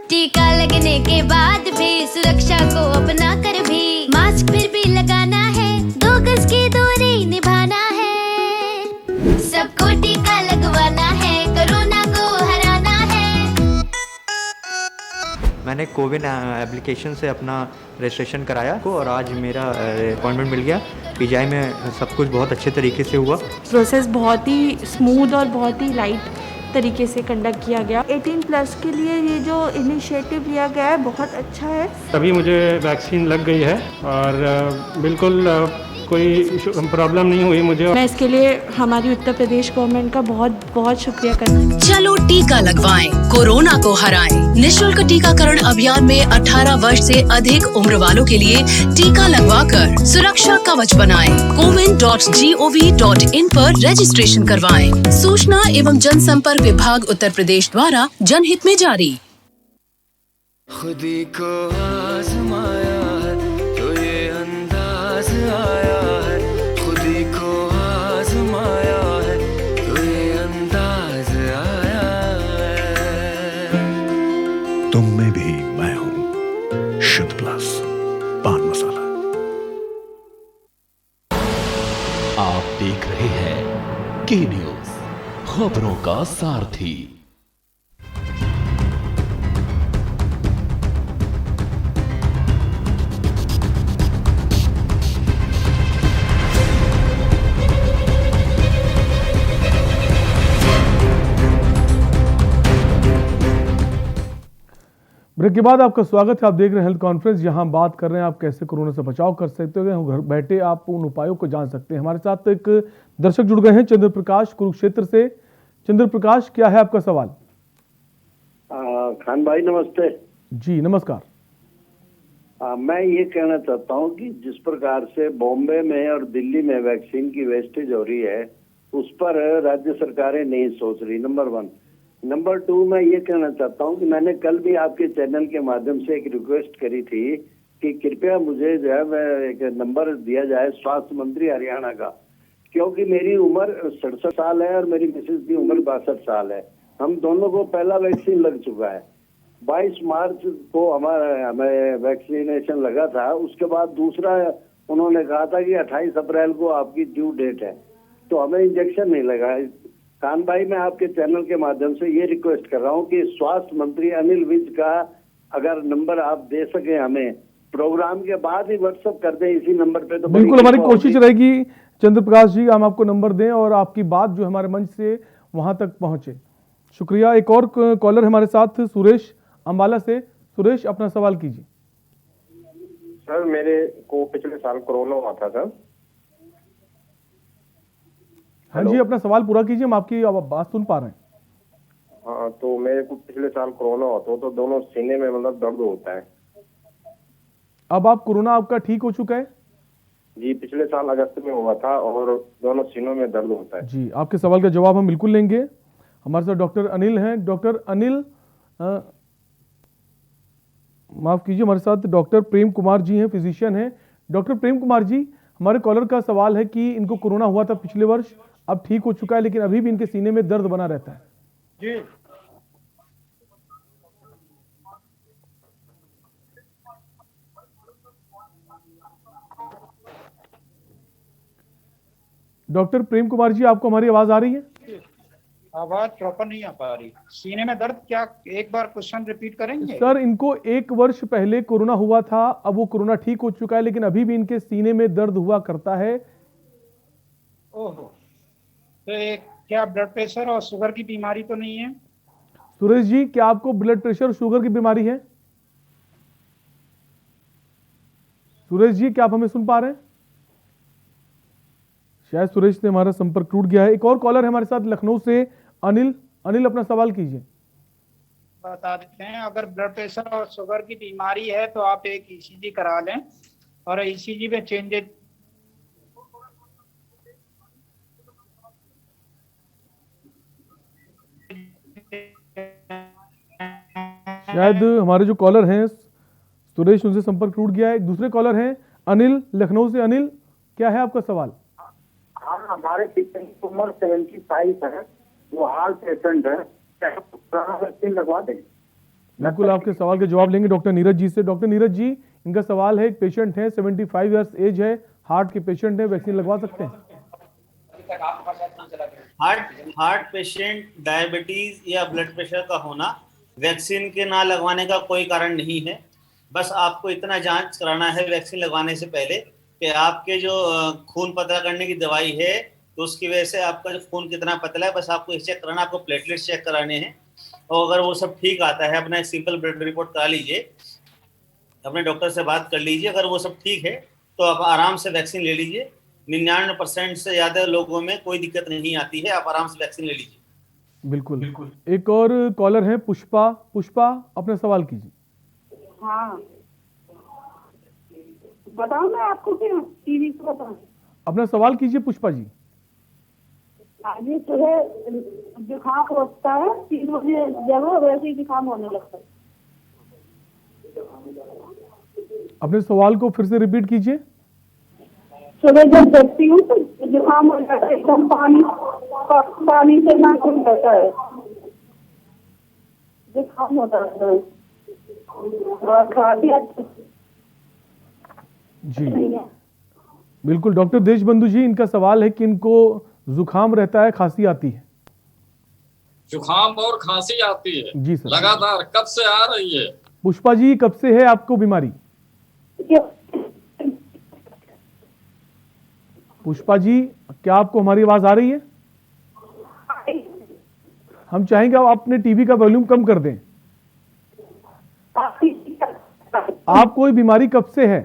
टीका लगने के बाद भी सुरक्षा को अपना कर भी मास्क फिर भी लगाना है, 2 गज की दूरी निभाना है। सबको टीका लगवाना है, कोरोना को हराना है। मैंने कोविन एप्लीकेशन से अपना रजिस्ट्रेशन कराया और आज मेरा अपॉइंटमेंट मिल गया। पीजीआई में सब कुछ बहुत अच्छे तरीके से हुआ। प्रोसेस बहुत ही स्मूथ और बहुत ही लाइट तरीके से कंडक्ट किया गया। 18+ के लिए ये जो इनिशिएटिव लिया गया है बहुत अच्छा है। अभी मुझे वैक्सीन लग गई है और बिल्कुल कोई प्रॉब्लम नहीं हुई मुझे। मैं इसके लिए हमारी उत्तर प्रदेश गवर्नमेंट का बहुत बहुत शुक्रिया करना। चलो टीका लगवाएं, कोरोना को हराएं। निःशुल्क टीकाकरण अभियान में 18 वर्ष से अधिक उम्र वालों के लिए टीका लगवाकर सुरक्षा कवच बनाएं। comin.gov.in पर रजिस्ट्रेशन करवाएं। सूचना एवं जनसंपर्क विभाग उत्तर प्रदेश द्वारा जनहित में जारी। खुदी को आजमाया है तो ये अंदाज आया है, खुदी को आजमाया है तो ये अंदाज आया है। तुम में भी मैं हूं, शुद्ध प्लस पान मसाला। आप देख रहे हैं के न्यूज, खबरों का सारथी। ब्रेक के बाद आपका स्वागत है। आप देख रहे हैं हेल्थ कॉन्फ्रेंस, जहां बात कर रहे हैं आप कैसे कोरोना से बचाव कर सकते हो। घर बैठे आप उन उपायों को जान सकते हैं। हमारे साथ एक दर्शक जुड़ गए हैं, चंद्र प्रकाश कुरुक्षेत्र से। चंद्र प्रकाश, क्या है आपका सवाल? खान भाई नमस्ते। जी नमस्कार। मैं ये कहना चाहता हूँ कि जिस प्रकार से बॉम्बे में और दिल्ली में वैक्सीन की वेस्टेज हो रही है, उस पर राज्य सरकारें नहीं सोच रही, नंबर 1। नंबर 2, मैं ये कहना चाहता हूँ कि मैंने कल भी आपके चैनल के माध्यम से एक रिक्वेस्ट करी थी कि कृपया मुझे जो है एक नंबर दिया जाए स्वास्थ्य मंत्री हरियाणा का, क्योंकि मेरी उम्र 67 साल है और मेरी मिसेज की उम्र 62 साल है। हम दोनों को पहला वैक्सीन लग चुका है। 22 मार्च को हमें वैक्सीनेशन लगा था। उसके बाद दूसरा उन्होंने कहा था कि 28 अप्रैल को आपकी ड्यू डेट है, तो हमें इंजेक्शन नहीं लगा। खान भाई, मैं आपके चैनल के माध्यम से ये रिक्वेस्ट कर रहा हूँ कि स्वास्थ्य मंत्री अनिल विज का अगर नंबर आप दे सके हमें, प्रोग्राम के बाद ही व्हाट्सएप कर दें इसी नंबर पे, तो बिल्कुल हमारी कोशिश रहेगी चंद्र प्रकाश जी, हम आपको नंबर दें और आपकी बात जो हमारे मंच से वहां तक पहुंचे। शुक्रिया। एक और कॉलर हमारे साथ, सुरेश अंबाला से। सुरेश, अपना सवाल कीजिए। सर, मेरे को पिछले साल कोरोना हुआ था सर। हाँ जी, अपना सवाल पूरा कीजिए, हम आपकी बात सुन पा रहे हैं। हाँ, तो मेरे को पिछले साल कोरोना हुआ था, तो दोनों सीने में मतलब दर्द होता है। अब आप कोरोना आपका ठीक हो चुका है? जी, पिछले साल अगस्त में हुआ था और दोनों सीनों में दर्द होता है। जी, आपके सवाल का जवाब हम बिल्कुल लेंगे। हमारे साथ डॉक्टर अनिल हैं। डॉक्टर अनिल, माफ कीजिए, हमारे साथ डॉक्टर प्रेम कुमार जी हैं, फिजिशियन हैं। डॉक्टर प्रेम कुमार जी, हमारे कॉलर का सवाल है कि इनको कोरोना हुआ था पिछले वर्ष, अब ठीक हो चुका है, लेकिन अभी भी इनके सीने में दर्द बना रहता है। जी, डॉक्टर प्रेम कुमार जी, आपको हमारी आवाज आ रही है? आवाज प्रॉपर नहीं आ पा रही। सीने में दर्द, क्या एक बार क्वेश्चन रिपीट करेंगे? सर, इनको 1 वर्ष पहले कोरोना हुआ था, अब वो कोरोना ठीक हो चुका है, लेकिन अभी भी इनके सीने में दर्द हुआ करता है। ओहो, तो ये क्या ब्लड प्रेशर और शुगर की बीमारी तो नहीं है? सुरेश जी, क्या आपको ब्लड प्रेशर शुगर की बीमारी है? सुरेश जी, क्या आप हमें सुन पा रहे हैं? शायद सुरेश ने हमारा संपर्क टूट गया है। एक और कॉलर है हमारे साथ लखनऊ से, अनिल। अनिल, अपना सवाल कीजिए। बता देते हैं, अगर ब्लड प्रेशर और शुगर की बीमारी है तो आप एक ईसीजी करा लें, और ईसीजी में चेंजेस शायद हमारे जो कॉलर हैं सुरेश, उनसे संपर्क टूट गया है। एक दूसरे कॉलर हैं अनिल, लखनऊ से। अनिल, क्या है आपका सवाल? हाँ, हमारे पिता की उम्र 75 है, वो हार्ट पेशेंट है, क्या कोरोना वैक्सीन लगवा दें? बिल्कुल, आपके सवाल के जवाब लेंगे डॉक्टर नीरज जी से। डॉक्टर नीरज जी, इनका सवाल है, एक पेशेंट है, 75 ईयर्स एज है, हार्ट के पेशेंट है, वैक्सीन लगवा सकते हैं? हार्ट पेशेंट, डायबिटीज या ब्लड प्रेशर का होना वैक्सीन के ना लगवाने का कोई कारण नहीं है। बस आपको इतना जांच कराना है वैक्सीन लगवाने से पहले कि आपके जो खून पतला करने की दवाई है तो उसकी वजह से आपका जो खून कितना पतला है, बस आपको चेक कराना, आपको प्लेटलेट्स चेक कराने हैं। और अगर वो सब ठीक आता है, अपना एक सिंपल ब्लड रिपोर्ट करा लीजिए, अपने डॉक्टर से बात कर लीजिए। अगर वो सब ठीक है तो आप आराम से वैक्सीन ले लीजिए। 99% से ज़्यादा लोगों में कोई दिक्कत नहीं आती है, आप आराम से वैक्सीन ले लीजिए। बिल्कुल। एक और कॉलर है पुष्पा। पुष्पा, अपना सवाल कीजिए। हाँ, बताओ मैं आपको क्या टीवी को बताऊं? अपना सवाल कीजिए पुष्पा जी। आज सुबह जुकाम होता है, 3 बजे जब वैसे ही जुकाम होने लगता है। अपने सवाल को फिर से रिपीट कीजिए। सुबह जब जगती हूँ तो जुकाम हो जाता है, एकदम पानी से ना खुल जाता है, जुकाम होता है और खांसी जी। बिल्कुल डॉक्टर देशबंधु जी, इनका सवाल है कि इनको जुकाम रहता है, खांसी आती है। जुकाम और खांसी आती है जी सर। लगातार, कब से आ रही है? पुष्पा जी, कब से है आपको बीमारी? पुष्पा जी, क्या आपको हमारी आवाज आ रही है? हम चाहेंगे आप अपने टीवी का वॉल्यूम कम कर दें। आपको ये बीमारी कब से है?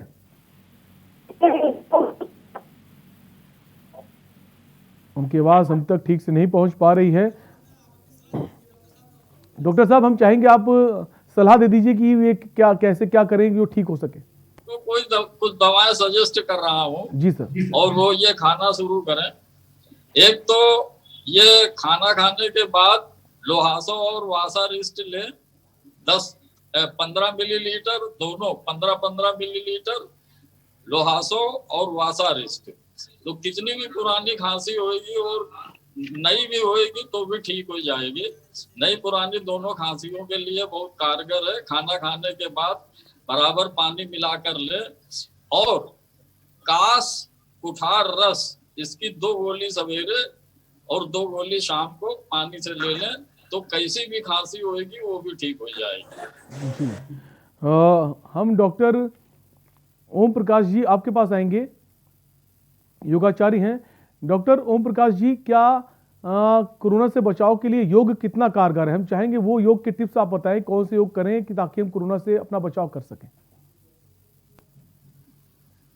उनकी आवाज हम तक ठीक से नहीं पहुंच पा रही है। डॉक्टर साहब, हम चाहेंगे आप सलाह दे दीजिए कि ये क्या, कैसे क्या करें कि वो ठीक हो सके। तो कुछ दवाएं सजेस्ट कर रहा हूँ जी सर। और वो ये खाना शुरू करें। एक तो ये खाना खाने के बाद लोहासो और वासारिस्ट लें, 15 मिलीलीटर दोनों, 15 मिलीलीटर लोहासो और वासारिस्ट। तो कितनी भी पुरानी खांसी होगी और नई भी होगी तो भी ठीक हो जाएगी। नई पुरानी दोनों खांसियों के लिए बहुत कारगर है। खाना खाने के बाद बराबर पानी मिलाकर ले, और कास कुठार रस, इसकी 2 गोली सवेरे और 2 गोली शाम को पानी से ले लें, तो कैसी भी खांसी होगी वो भी ठीक हो जाएगी। जी। हम डॉक्टर ओम प्रकाश जी आपके पास आएंगे, योगाचार्य हैं। डॉक्टर ओम प्रकाश जी, क्या कोरोना से बचाव के लिए योग कितना कारगर है? हम चाहेंगे वो योग के टिप्स आप बताएं, कौन से योग करें कि ताकि हम कोरोना से अपना बचाव कर सकें।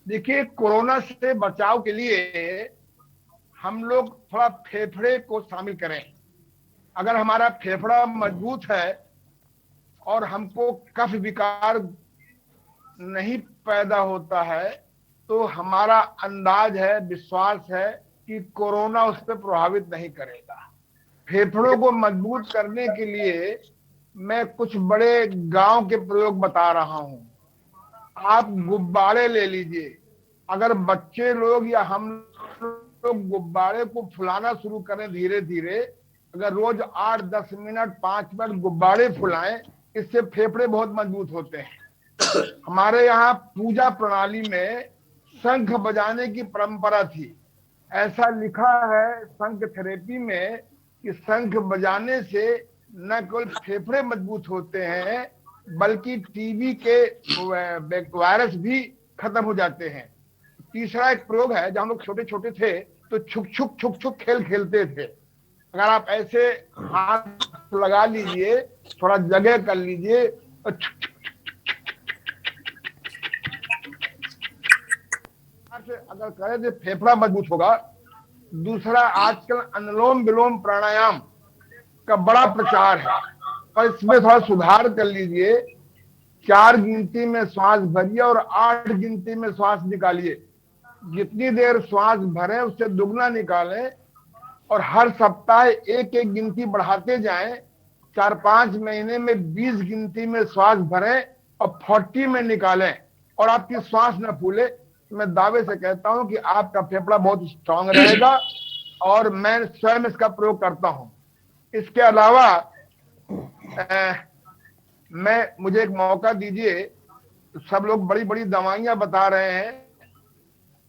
देखिए, कोरोना से बचाव के लिए हम लोग थोड़ा फेफड़े को शामिल करें। अगर हमारा फेफड़ा मजबूत है और हमको कफ विकार नहीं पैदा होता है तो हमारा अंदाज है, विश्वास है कि कोरोना उस पर प्रभावित नहीं करेगा। फेफड़ों को मजबूत करने के लिए मैं कुछ बड़े गांव के प्रयोग बता रहा हूं। आप गुब्बारे ले लीजिए। अगर बच्चे लोग या हम लोग गुब्बारे को फुलाना शुरू करें धीरे धीरे, अगर रोज 8-10 मिनट 5 मिनट गुब्बारे फुलाएं, इससे फेफड़े बहुत मजबूत होते हैं। हमारे यहाँ पूजा प्रणाली में शंख बजाने की परंपरा थी। ऐसा लिखा है शंख थेरेपी में कि शंख बजाने से न केवल फेफड़े मजबूत होते हैं बल्कि टीबी के वायरस भी खत्म हो जाते हैं। तीसरा एक प्रयोग है, जब हम लोग छोटे छोटे थे तो छुक छुक छुक छुक खेल खेलते थे। अगर आप ऐसे हाथ लगा लीजिए, थोड़ा जगह कर लीजिए और अगर करें तो फेफड़ा मजबूत होगा। दूसरा, आजकल अनुलोम विलोम प्राणायाम का बड़ा प्रचार है और इसमें थोड़ा सुधार कर लीजिए। 4 गिनती में श्वास भरिए और 8 गिनती में श्वास निकालिए। जितनी देर श्वास भरें उससे दुगना निकालें और हर सप्ताह एक एक गिनती बढ़ाते जाएं। 4-5 महीने में 20 गिनती में श्वास भरें और 40 में निकालें और आपकी श्वास न फूले। तो मैं दावे से कहता हूं कि आपका फेफड़ा बहुत स्ट्रांग रहेगा और मैं स्वयं इसका प्रयोग करता हूं। इसके अलावा मुझे एक मौका दीजिए। सब लोग बड़ी बड़ी दवाइयां बता रहे हैं,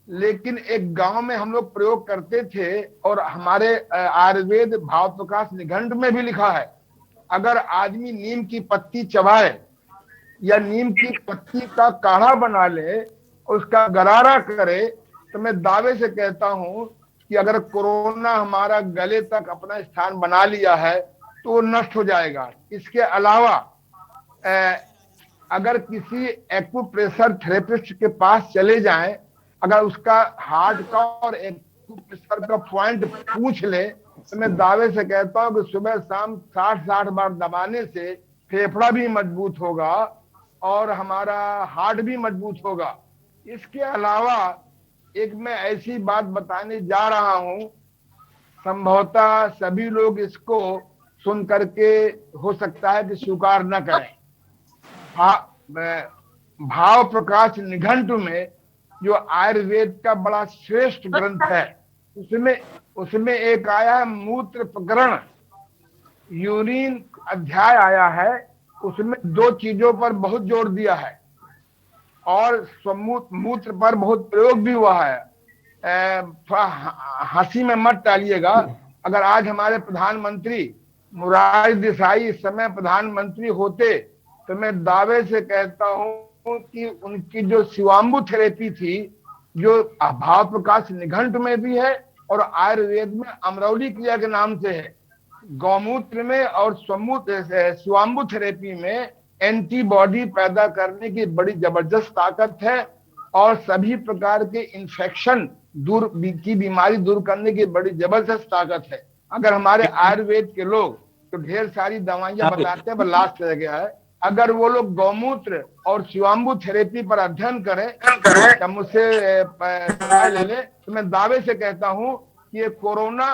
लेकिन एक गांव में हम लोग प्रयोग करते थे और हमारे आयुर्वेद भाव प्रकाश निघंट में भी लिखा है, अगर आदमी नीम की पत्ती चबाए या नीम की पत्ती का काढ़ा बना ले, उसका गरारा करे, तो मैं दावे से कहता हूं कि अगर कोरोना हमारा गले तक अपना स्थान बना लिया है तो वो नष्ट हो जाएगा। इसके अलावा अगर किसी एक्यूप्रेशर थेरेपिस्ट के पास चले जाएं, अगर उसका हार्ट का और एक्यूप्रेशर का पॉइंट पूछ ले, तो मैं दावे से कहता हूं कि सुबह शाम 60-60 बार दबाने से फेफड़ा भी मजबूत होगा और हमारा हार्ट भी मजबूत होगा। इसके अलावा एक मैं ऐसी बात बताने जा रहा हूं, संभवतः सभी लोग इसको सुन करके हो सकता है कि स्वीकार न करें। भाव प्रकाश निघंट में जो आयुर्वेद का बड़ा श्रेष्ठ ग्रंथ है, उसमें एक आया है मूत्र प्रकरण, यूरिन अध्याय आया है। उसमें 2 चीजों पर बहुत जोर दिया है और मूत्र पर बहुत प्रयोग भी हुआ है। हंसी में मत टालिएगा। अगर आज हमारे प्रधानमंत्री मोरारजी देसाई इस समय प्रधानमंत्री होते तो मैं दावे से कहता हूं कि उनकी जो शिवाम्बु थेरेपी थी, जो भाव प्रकाश निघंट में भी है और आयुर्वेद में अमरौली क्रिया के नाम से है, गौमूत्र में और शिवाम्बु थेरेपी में एंटीबॉडी पैदा करने की बड़ी जबरदस्त ताकत है और सभी प्रकार के इन्फेक्शन की बीमारी दूर करने की बड़ी जबरदस्त ताकत है। अगर हमारे आयुर्वेद के लोग तो ढेर सारी दवाइयां बताते हैं पर लास्ट रह गया है, अगर वो लोग गौमूत्र और शिवाम्बु थेरेपी पर अध्ययन करें या मुझसे ले लें, तो मैं दावे से कहता हूं कि ये कोरोना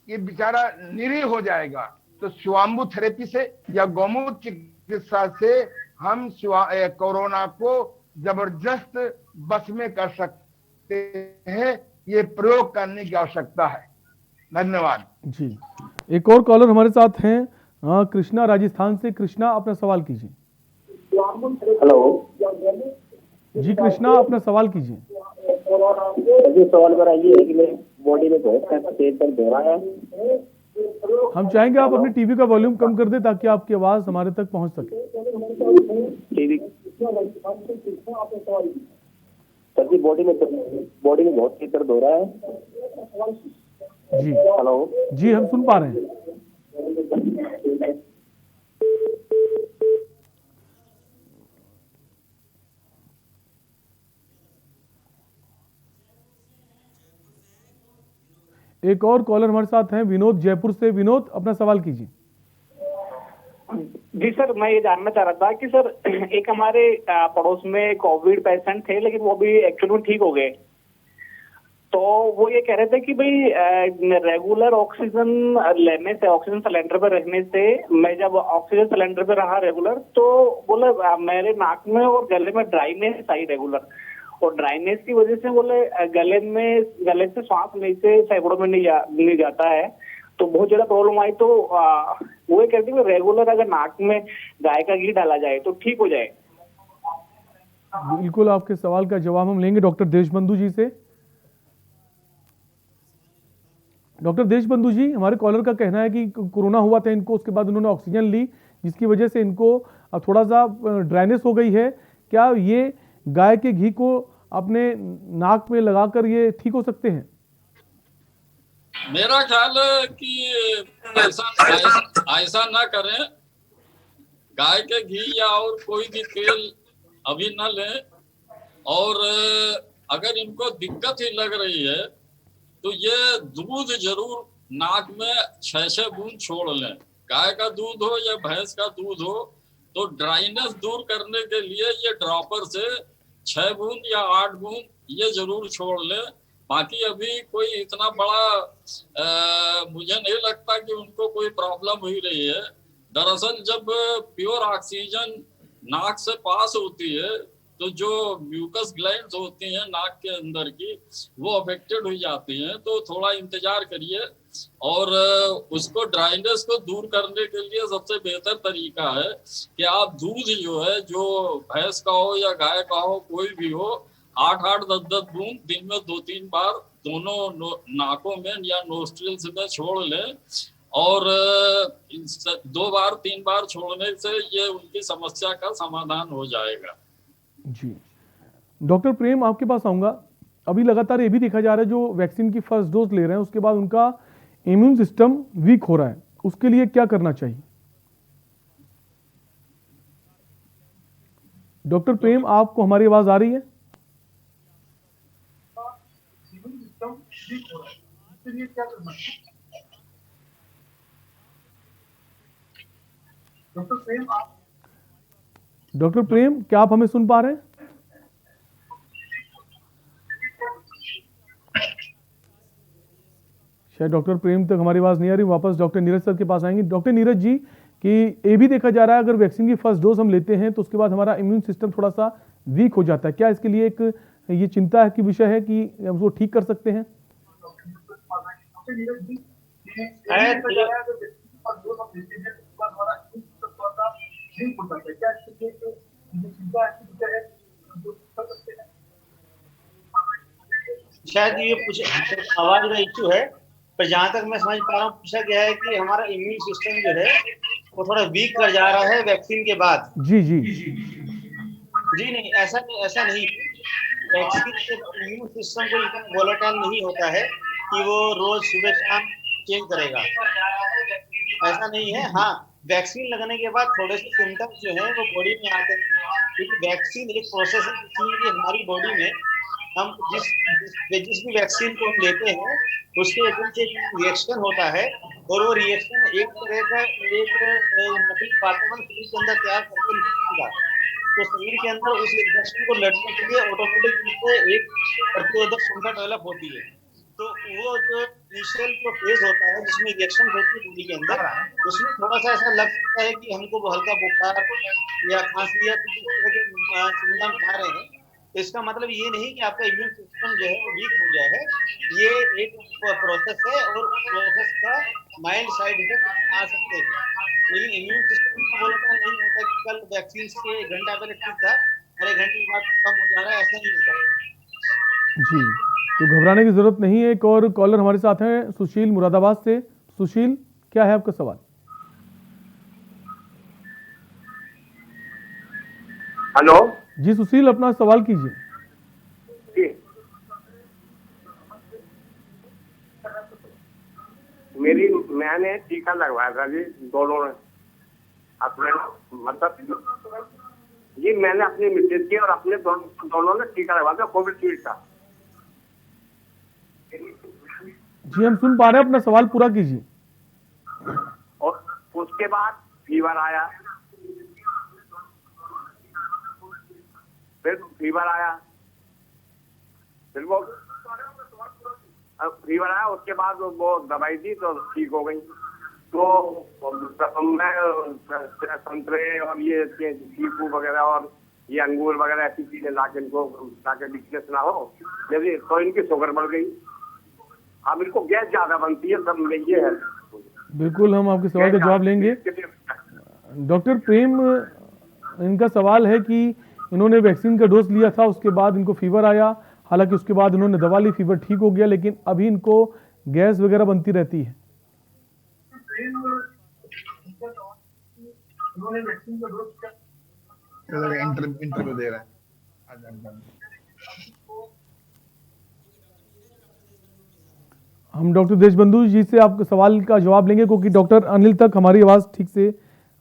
ये बेचारा निरीह हो जाएगा। तो शिवाम्बु थेरेपी से या गौमूत्र चिकित्सा से हम कोरोना को जबरदस्त बस में कर सकते हैं। ये प्रयोग करने की आवश्यकता है। धन्यवाद जी। एक और कॉलर हमारे साथ हैं, कृष्णा राजस्थान से। कृष्णा, अपना सवाल कीजिए। हेलो जी कृष्णा, अपना सवाल कीजिए। सवाल मेरा ये है कि मेरी बॉडी में बहुत पेट दर्द हो रहा है। हम चाहेंगे आप अपने टीवी का वॉल्यूम कम कर दें ताकि आपकी आवाज हमारे तक पहुंच सके। टीवी सर जी, बॉडी में बहुत पेट दर्द हो रहा है जी। हेलो जी, हम सुन पा रहे हैं। एक और कॉलर हमारे साथ हैं, विनोद जयपुर से। विनोद, अपना सवाल कीजिए। जी सर, मैं ये जानना चाह रहा था कि सर एक हमारे पड़ोस में कोविड पेशेंट थे, लेकिन वो भी एक्चुअली में ठीक हो गए। तो वो ये कह रहे थे कि भाई रेगुलर ऑक्सीजन लेने से, ऑक्सीजन सिलेंडर पे रहने से, मैं जब ऑक्सीजन सिलेंडर पे रहा रेगुलर, तो बोले मेरे नाक में और गले में ड्राइनेस आई रेगुलर, और ड्राइनेस की वजह से बोले गले से सांस नीचे फेफड़ों में नहीं जाता है, तो बहुत ज्यादा प्रॉब्लम आई। तो वो ये कहते हैं रेगुलर अगर नाक में गाय का घी डाला जाए तो ठीक हो जाए। बिल्कुल, आपके सवाल का जवाब हम लेंगे डॉक्टर देशबंधु जी से। डॉक्टर देशबंधु जी, हमारे कॉलर का कहना है कि कोरोना हुआ था इनको, उसके बाद उन्होंने ऑक्सीजन ली जिसकी वजह से इनको थोड़ा सा ड्राइनेस हो गई है। क्या ये गाय के घी को अपने नाक में लगाकर ये ठीक हो सकते हैं? मेरा ख्याल है कि ऐसा ना करें। गाय के घी या और कोई भी तेल अभी न लें, और अगर इनको दिक्कत ही लग रही है तो ये दूध जरूर नाक में 6 बूंद छोड़ लें। गाय का दूध हो या भैंस का दूध हो, तो ड्राइनेस दूर करने के लिए ये ड्रॉपर से 6 बूंद या 8 बूंद ये जरूर छोड़ लें। बाकी अभी कोई इतना बड़ा मुझे नहीं लगता कि उनको कोई प्रॉब्लम हुई रही है। दरअसल जब प्योर ऑक्सीजन नाक से पास होती है तो जो म्यूकस ग्लैंड्स होती हैं नाक के अंदर की, वो अफेक्टेड हो जाती हैं। तो थोड़ा इंतजार करिए, और उसको ड्राइनेस को दूर करने के लिए सबसे बेहतर तरीका है कि आप दूध जो है, जो भैंस का हो या गाय का हो, कोई भी हो, 8-8, 10-10 बूंद दिन में 2-3 बार दोनों नाकों में या नोस्ट्रिल्स में छोड़ लें। और 2 बार 3 बार छोड़ने से ये उनकी समस्या का समाधान हो जाएगा। जी डॉक्टर प्रेम, आपके पास आऊंगा। अभी लगातार ये भी देखा जा रहा है जो वैक्सीन की फर्स्ट डोज ले रहे हैं उसके बाद उनका इम्यून सिस्टम वीक हो रहा है, उसके लिए क्या करना चाहिए? डॉक्टर प्रेम, आपको हमारी आवाज आ रही है? डॉक्टर प्रेम, क्या आप हमें सुन पा रहे हैं? शायद डॉक्टर प्रेम तक हमारी आवाज नहीं आ रही। वापस डॉक्टर नीरज सर के पास आएंगे। डॉक्टर नीरज जी, कि ये भी देखा जा रहा है अगर वैक्सीन की फर्स्ट डोज हम लेते हैं तो उसके बाद हमारा इम्यून सिस्टम थोड़ा सा वीक हो जाता है, क्या इसके लिए एक ये चिंता की विषय है कि हम उसको ठीक कर सकते हैं? शायद ये कुछ आवाज का इश्यू है, पर जहां तक मैं समझ पा रहा हूँ पूछा गया है कि हमारा इम्यून सिस्टम जो है वो थोड़ा वीक कर जा रहा है वैक्सीन के बाद। जी जी जी नहीं, ऐसा नहीं। वैक्सीन से इम्यून सिस्टम को इतना वोलेटाइल नहीं होता है कि वो रोज सुबह शाम चेंज करेगा, ऐसा नहीं है। हाँ, वैक्सीन लगने के बाद थोड़े से सिम्टम्स जो है वो बॉडी में आते हैं, क्योंकि वैक्सीन एक प्रोसेस है जिसमें हमारी बॉडी में हम जिस भी वैक्सीन को हम लेते हैं उसके एक रिएक्शन होता है, और वो रिएक्शन एक तरह का एक नकली वातावरण शरीर के अंदर तैयार करके निकलेगा। तो शरीर के अंदर उस इन्फेक्शन को लड़ने के लिए ऑटोमेटिक रूप से एक प्रतिरोधक क्षमता डेवलप होती है। तो वो जो इनिशियल जो फेज होता है जिसमें रिएक्शन होती है बॉडी के अंदर, उसमें थोड़ा सा ऐसा लग सकता है कि हमको हल्का बुखार या खांसी या कुछ इस तरह के सिम्टम्स आ रहे हैं। इसका मतलब ये नहीं कि आपका इम्यून सिस्टम जो है वो वीक हो गया है। ये एक प्रोसेस है और उस प्रोसेस का माइल्ड साइड इफेक्ट आ सकते हैं, लेकिन इम्यून सिस्टम को बोलता नहीं होता कि कल वैक्सीन से 1 घंटा पहले ठीक था और 1 घंटे के बाद कम हो जा रहा है, ऐसा नहीं होता। जी, तो घबराने की जरूरत नहीं है। एक और कॉलर हमारे साथ हैं, सुशील मुरादाबाद से। सुशील, क्या है आपका सवाल? हेलो जी सुशील, अपना सवाल कीजिए। मैंने टीका लगवाया था जी, दोनों ने अपने मतलब जी मैंने अपनी मिसेज की और अपने दोनों ने टीका लगवाया था कोविशील्ड का। जी हम सुन पा रहे हैं, अपना सवाल पूरा कीजिए। और उसके बाद फीवर आया, फिर फीवर आया, फिर वो फीवर आया, उसके बाद वो दवाई दी तो ठीक हो गई। तो मैं संतरे और ये चीकू वगैरह और ये अंगूर वगैरह ऐसी चीजें लाके इनको ताकि वीकनेस ना हो, यदि तो इनकी शुगर बढ़ गई। अब इनको गैस ज्यादा बनती है, सब में ये है। बिल्कुल, हम आपके सवाल का जवाब लेंगे। डॉक्टर प्रेम, इनका सवाल है कि इन्होंने वैक्सीन का डोज लिया था, उसके बाद इनको फीवर आया, हालांकि उसके बाद इन्होंने दवा ली, फीवर ठीक हो गया, लेकिन अभी इनको गैस वगैरह बनती रहती है। इंटरव्यू दे रहा है। हम डॉक्टर देशबंधु जी से आपके सवाल का जवाब लेंगे, क्योंकि डॉक्टर अनिल तक हमारी आवाज़ ठीक से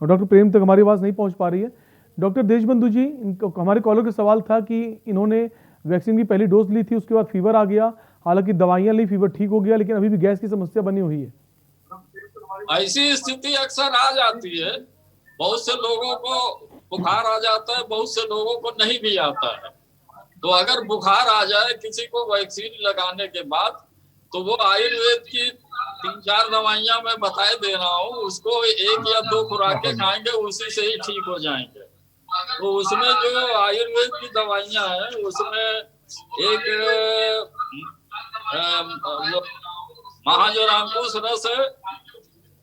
और डॉक्टर प्रेम तक हमारी आवाज़ नहीं पहुंच पा रही है। डॉक्टर देशबंधु जी, हमारे कॉलर का सवाल था कि इन्होंने वैक्सीन की पहली डोज ली थी, उसके बाद फीवर आ गया, हालांकि दवाइयां ली, फीवर ठीक हो गया, लेकिन अभी भी गैस की समस्या बनी हुई है। ऐसी स्थिति अक्सर आ जाती है। बहुत से लोगों को बुखार आ जाता है, बहुत से लोगों को नहीं भी आता है। तो अगर बुखार आ जाए किसी को वैक्सीन लगाने के बाद, तो वो आयुर्वेद की 3-4 दवाइयां मैं बताए दे रहा हूँ, उसको 1 या 2 खुराकें खाएंगे, उसी से ही ठीक हो जाएंगे। तो उसमें जो आयुर्वेद की दवाइयां हैं, उसमें एक महाजरांकुश रस है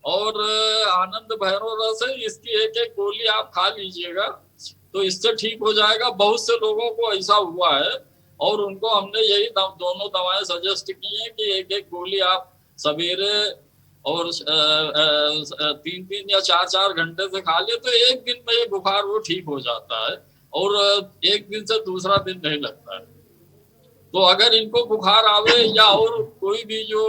और आनंद भैरव रस है। इसकी 1-1 गोली आप खा लीजिएगा तो इससे ठीक हो जाएगा। बहुत से लोगों को ऐसा हुआ है और उनको हमने यही दोनों दवाएं सजेस्ट की हैं कि 1-1 गोली आप सवेरे और 3-3 या 4-4 घंटे से खा ले, तो एक दिन में ये बुखार वो ठीक हो जाता है और एक दिन से दूसरा दिन नहीं लगता है। तो अगर इनको बुखार आवे या और कोई भी जो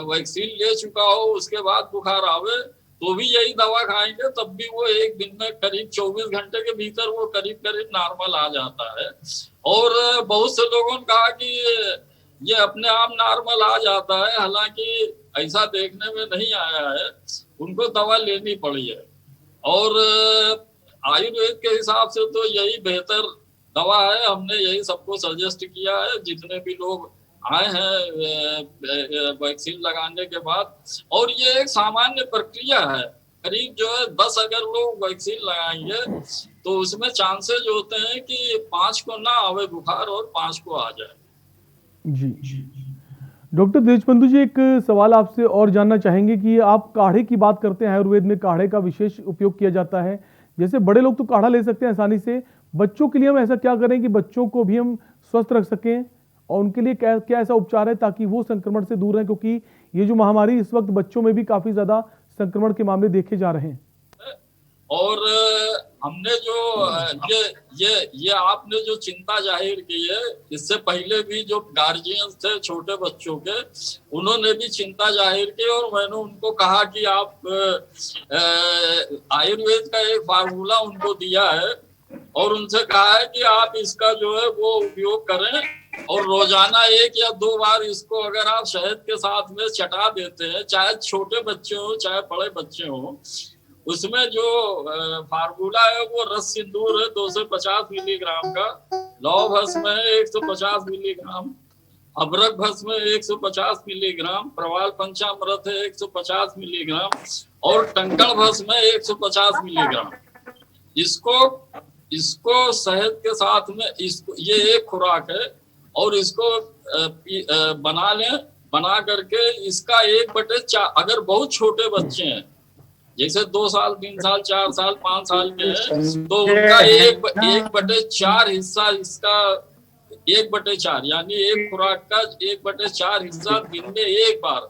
वैक्सीन ले चुका हो उसके बाद बुखार आवे, तो भी यही दवा खाएंगे, तब भी वो एक दिन में करीब 24 घंटे के भीतर वो करीब नॉर्मल आ जाता है। और बहुत से लोगों ने कहा कि ये अपने आप नॉर्मल आ जाता है, हालांकि ऐसा देखने में नहीं आया है, उनको दवा लेनी पड़ी है। और आयुर्वेद के हिसाब से तो यही बेहतर दवा है, हमने यही सबको सजेस्ट किया है जितने भी लोग आए हैं वैक्सीन लगाने के बाद। और ये एक सामान्य प्रक्रिया है, करीब जो है 10 अगर लोग वैक्सीन लगाएंगे तो उसमें चांसेस होते हैं कि 5 को ना आवे बुखार और 5 को आ जाए। जी डॉक्टर देशबंधु जी, एक सवाल आपसे और जानना चाहेंगे कि आप काढ़े की बात करते हैं, आयुर्वेद में काढ़े का विशेष उपयोग किया जाता है। जैसे बड़े लोग तो काढ़ा ले सकते हैं आसानी से, बच्चों के लिए हम ऐसा क्या करें कि बच्चों को भी हम स्वस्थ रख सकें, और उनके लिए क्या ऐसा उपचार है ताकि वो संक्रमण से दूर रहें, क्योंकि ये जो महामारी इस वक्त बच्चों में भी काफी ज्यादा संक्रमण के मामले देखे जा रहे हैं। और हमने जो ये आपने जो चिंता जाहिर की है, इससे पहले भी जो गार्जियंस थे छोटे बच्चों के, उन्होंने भी चिंता जाहिर की और मैंने उनको कहा कि आप आयुर्वेद का एक फार्मूला उनको दिया है और उनसे कहा है कि आप इसका जो है वो उपयोग करें और रोजाना 1 या 2 बार इसको अगर आप शहद के साथ में चटा देते हैं, चाहे छोटे बच्चे हो चाहे बड़े बच्चे हो, उसमें जो फार्मूला है वो रस सिंदूर है 250 मिलीग्राम का, लौह भस्म है 150 मिलीग्राम, अबरक भस्म है 150 मिलीग्राम, प्रवाल पंचामृत है 150 मिलीग्राम और टंकण भस्म है 150 मिलीग्राम। इसको शहद के साथ में ये एक खुराक है और इसको बना लें। बना करके इसका 1/4, अगर बहुत छोटे बच्चे हैं जैसे 2 साल 3 साल 4 साल 5 साल के हैं, तो उनका 1/4 हिस्सा इसका 1/4 यानी एक खुराक का 1/4 हिस्सा दिन में 1 बार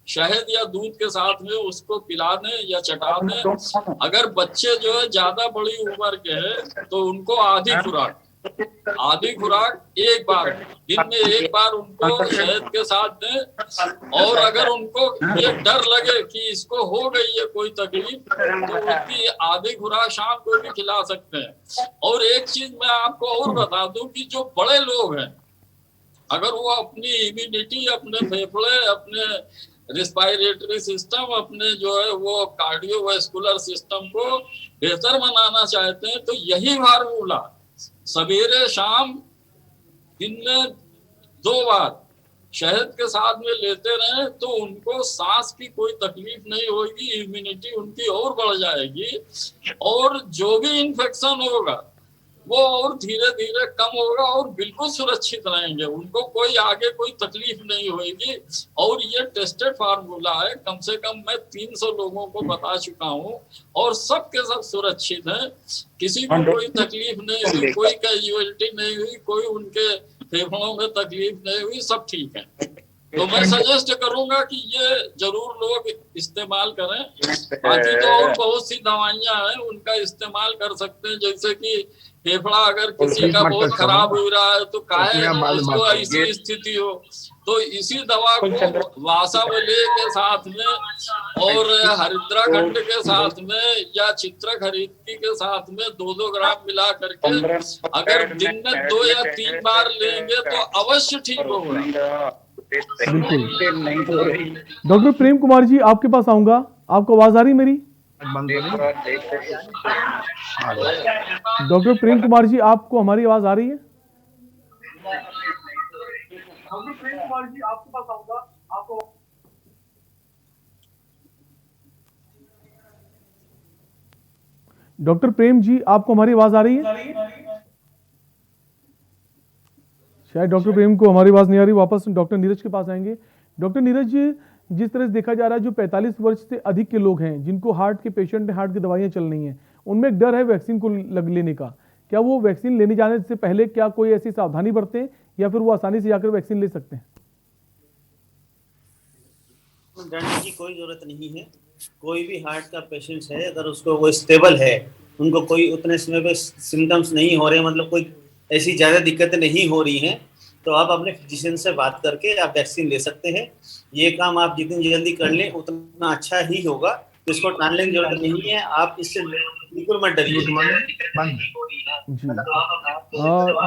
शहद या दूध के साथ में उसको पिला दें या चटा दें। अगर बच्चे जो है ज्यादा बड़ी उम्र के हैं तो उनको आधी खुराक 1 बार दिन में 1 बार उनको शहद के साथ दें। और अगर उनको ये डर लगे कि इसको हो गई है कोई तकलीफ, तो उनकी आधी खुराक शाम को भी खिला सकते हैं। और एक चीज मैं आपको और बता दूं कि जो बड़े लोग हैं, अगर वो अपनी इम्यूनिटी, अपने फेफड़े, अपने रेस्पिरेटरी सिस्टम, अपने जो है वो कार्डियोवैस्कुलर सिस्टम को बेहतर बनाना चाहते हैं, तो यही फार्मूला सवेरे शाम दिन में 2 बार शहद के साथ में लेते रहे तो उनको सांस की कोई तकलीफ नहीं होगी, इम्यूनिटी उनकी और बढ़ जाएगी और जो भी इन्फेक्शन होगा वो और धीरे धीरे कम होगा और बिल्कुल सुरक्षित रहेंगे, उनको कोई आगे कोई तकलीफ नहीं होगी। और ये टेस्टेड फार्मूला है, कम से कम मैं 300 लोगों को बता चुका हूँ और सब के सब सुरक्षित हैं, किसी को कोई तकलीफ नहीं हुई, कोई कैजुअलिटी नहीं हुई, कोई उनके फेफड़ों में तकलीफ नहीं हुई, सब ठीक है। तो मैं सजेस्ट करूंगा कि ये जरूर लोग इस्तेमाल करें। बाकी तो और बहुत सी दवाइयां हैं, उनका इस्तेमाल कर सकते हैं। जैसे कि फेफड़ा अगर किसी का बहुत खराब हो रहा है तो काहे उसको ऐसी स्थिति हो, तो इसी दवा को वासावले के साथ में और हरिद्राखंड के साथ में या चित्रखरीदी के साथ में 2-2 ग्राम मिला करके अगर दिन में 2 या 3 बार लेंगे तो अवश्य ठीक होगा। बिल्कुल। डॉक्टर प्रेम कुमार जी, आपके पास आऊंगा। आपको आवाज आ रही मेरी? डॉक्टर प्रेम कुमार जी, आपको हमारी आवाज आ रही है? डॉक्टर प्रेम कुमार जी, आपके पास आऊंगा। आपको डॉक्टर प्रेम जी, आपको हमारी आवाज आ रही है? शायद डॉक्टर प्रेम को हमारी आवाज नहीं आ रही। वापस डॉक्टर नीरज के पास आएंगे। डॉक्टर नीरज जी, जिस तरह से देखा जा रहा है, जो 45 वर्ष से अधिक के लोग हैं जिनको हार्ट के पेशेंट हैं, हार्ट की दवाइयां चल रही हैं, उनमें एक डर है वैक्सीन को लेने का। क्या वो वैक्सीन लेने जाने से पहले क्या कोई ऐसी सावधानी बरतें या फिर वो आसानी से जाकर वैक्सीन ले सकते हैं? डरने की कोई जरूरत नहीं है। कोई भी हार्ट का पेशेंट है, अगर उसको वो स्टेबल है, उनको कोई उतने समय पे सिम्टम्स नहीं हो रहे, मतलब कोई ऐसी ज़्यादा दिक्कतें नहीं हो रही हैं, तो आप अपने फिजिशियन से बात करके आप वैक्सीन ले सकते हैं। ये काम आप जितनी जल्दी कर लें उतना अच्छा ही होगा, तो इसको टालने की जरूरत नहीं है। आप इससे बिल्कुल मत डरिए।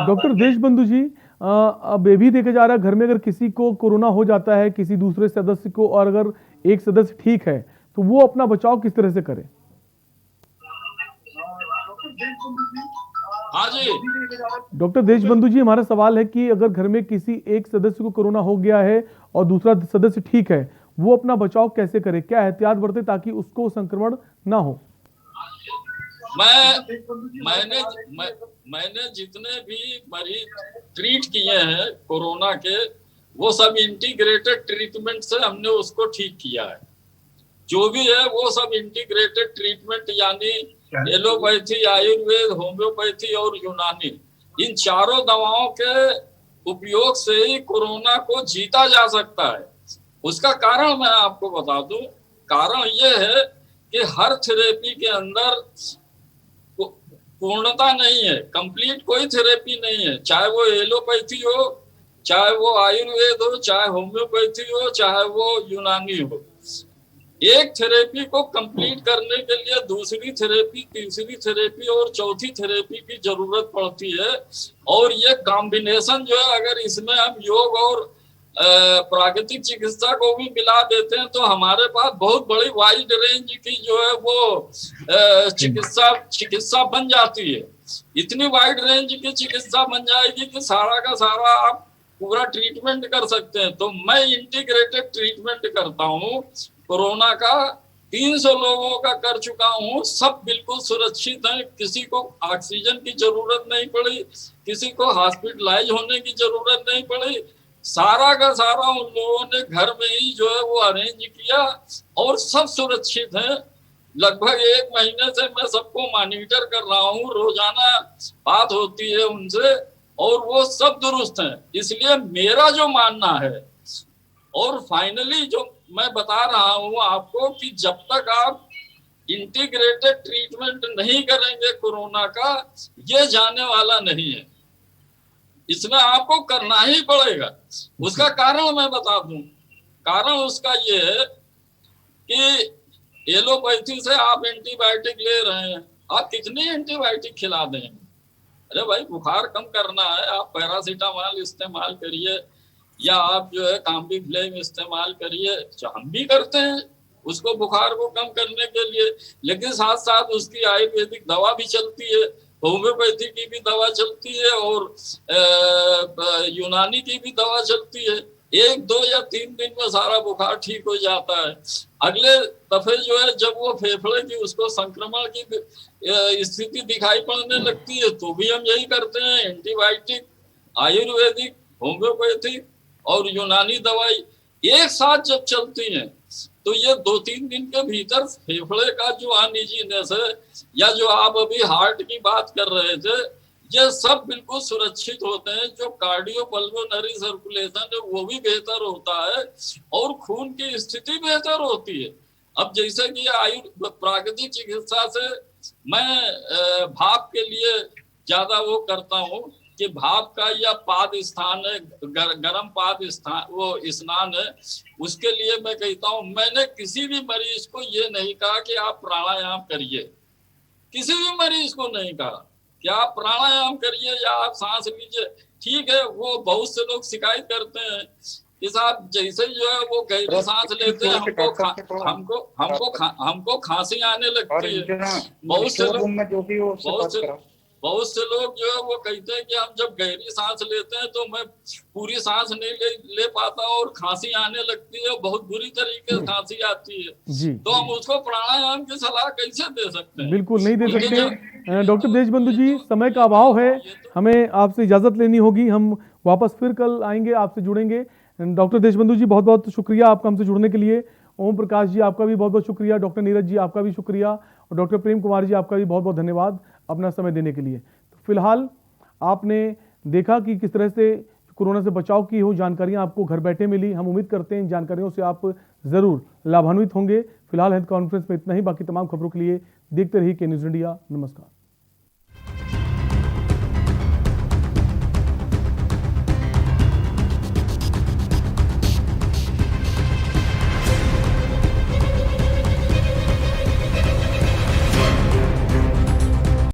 डॉक्टर देशबंधु जी, अब ये भी देखा जा रहा है घर में अगर किसी को कोरोना हो जाता है, किसी दूसरे सदस्य को, और अगर एक सदस्य ठीक है तो वो अपना बचाव किस तरह से करे? हाँ जी डॉक्टर देशबंधु जी, हमारा सवाल है कि अगर घर में किसी एक सदस्य को कोरोना हो गया है और दूसरा सदस्य ठीक है, वो अपना बचाव कैसे करे, क्या एहतियात बरते ताकि उसको संक्रमण ना हो? मैंने जितने भी मरीज ट्रीट किए हैं कोरोना के, वो सब इंटीग्रेटेड ट्रीटमेंट से हमने उसको ठीक किया है। जो भी है वो सब इंटीग्रेटेड ट्रीटमेंट, यानी एलोपैथी, आयुर्वेद, होम्योपैथी और यूनानी, इन चारों दवाओं के उपयोग से ही कोरोना को जीता जा सकता है। उसका कारण मैं आपको बता दूं, कारण ये है कि हर थेरेपी के अंदर पूर्णता नहीं है, कंप्लीट कोई थेरेपी नहीं है। चाहे वो एलोपैथी हो, चाहे वो आयुर्वेद हो, चाहे होम्योपैथी हो, चाहे वो यूनानी हो। एक थेरेपी को कंप्लीट करने के लिए दूसरी थेरेपी, तीसरी थेरेपी और चौथी थेरेपी की जरूरत पड़ती है। और ये कॉम्बिनेशन जो है, अगर इसमें हम योग और प्राकृतिक चिकित्सा को भी मिला देते हैं तो हमारे पास बहुत बड़ी वाइड रेंज की जो है वो चिकित्सा बन जाती है। इतनी वाइड रेंज की चिकित्सा बन जाएगी कि सारा का सारा आप पूरा ट्रीटमेंट कर सकते हैं। तो मैं इंटीग्रेटेड ट्रीटमेंट करता हूँ कोरोना का, 300 लोगों का कर चुका हूँ, सब बिल्कुल सुरक्षित हैं। किसी को ऑक्सीजन की जरूरत नहीं पड़ी, किसी को हॉस्पिटलाइज होने की जरूरत नहीं पड़ी। सारा का सारा उन लोगों ने घर में ही जो है वो अरेंज किया और सब सुरक्षित हैं। लगभग 1 महीने से मैं सबको मॉनिटर कर रहा हूँ, रोजाना बात होती है उनसे और वो सब दुरुस्त हैं। इसलिए मेरा जो मानना है, और फाइनली जो मैं बता रहा हूँ आपको, कि जब तक आप इंटीग्रेटेड ट्रीटमेंट नहीं करेंगे कोरोना का, ये जाने वाला नहीं है। इसमें आपको करना ही पड़ेगा। उसका कारण मैं बता दूं, कारण उसका ये है कि एलोपैथी से आप एंटीबायोटिक ले रहे हैं, आप कितनी एंटीबायोटिक खिला देंगे? अरे भाई, बुखार कम करना है, आप पैरासीटामोल इस्तेमाल करिए या आप जो है काम्बिफ्लेम इस्तेमाल करिए, जो हम भी करते हैं उसको बुखार को कम करने के लिए। लेकिन साथ साथ उसकी आयुर्वेदिक दवा भी चलती है, होम्योपैथी की भी दवा चलती है और यूनानी की भी दवा चलती है। 1, 2 या 3 दिन में सारा बुखार ठीक हो जाता है। अगले दफे जो है जब वो फेफड़े की उसको संक्रमण की स्थिति दिखाई पड़ने लगती है तो भी हम यही करते हैं, एंटीबायोटिक, आयुर्वेदिक, होम्योपैथिक और यूनानी दवाई एक साथ जब चलती हैं तो ये 2-3 दिन के भीतर फेफड़े का जो अनइजीनेस है, या जो आप अभी हार्ट की बात कर रहे थे, ये सब बिल्कुल सुरक्षित होते हैं। जो कार्डियोपल्मोनरी सर्कुलेशन है वो भी बेहतर होता है और खून की स्थिति बेहतर होती है। अब जैसे कि प्राकृतिक चिकित्सा से मैं भाप के लिए ज्यादा वो करता हूँ कि भाप का या पाद स्थान है, गर्म पाद स्थान वो स्नान है, उसके लिए मैं कहता हूँ। मैंने किसी भी मरीज को ये नहीं कहा कि आप प्राणायाम करिए, किसी भी मरीज को नहीं कहा कि आप प्राणायाम करिए या आप सांस लीजिए। ठीक है, वो बहुत से लोग शिकायत करते हैं कि साहब जैसे जो है वो गहरी सांस लेते हैं हमको खांसी आने लगती है। बहुत से लोग जो है वो कहते हैं कि हम जब गहरी सांस लेते हैं तो मैं पूरी सांस नहीं ले पाता और खांसी आने लगती है, बहुत बुरी तरीके से खांसी आती है। तो हम उसको प्राणायाम की सलाह कैसे दे सकते हैं? बिल्कुल नहीं दे सकते। डॉक्टर देशबंधु जी, समय का अभाव है, हमें आपसे इजाजत लेनी होगी। हम वापस फिर कल आएंगे, आपसे जुड़ेंगे। डॉक्टर देशबंधु जी, बहुत बहुत शुक्रिया आपका हमसे जुड़ने के लिए। ओम प्रकाश जी, आपका भी बहुत बहुत शुक्रिया। डॉक्टर नीरज जी, आपका भी शुक्रिया। और डॉक्टर प्रेम कुमार जी, आपका भी बहुत बहुत धन्यवाद अपना समय देने के लिए। तो फिलहाल आपने देखा कि किस तरह से कोरोना से बचाव की हो जानकारियां आपको घर बैठे मिली। हम उम्मीद करते हैं इन जानकारियों से आप जरूर लाभान्वित होंगे। फिलहाल हेल्थ कॉन्फ्रेंस में इतना ही। बाकी तमाम खबरों के लिए देखते रहिए के न्यूज़ इंडिया। नमस्कार।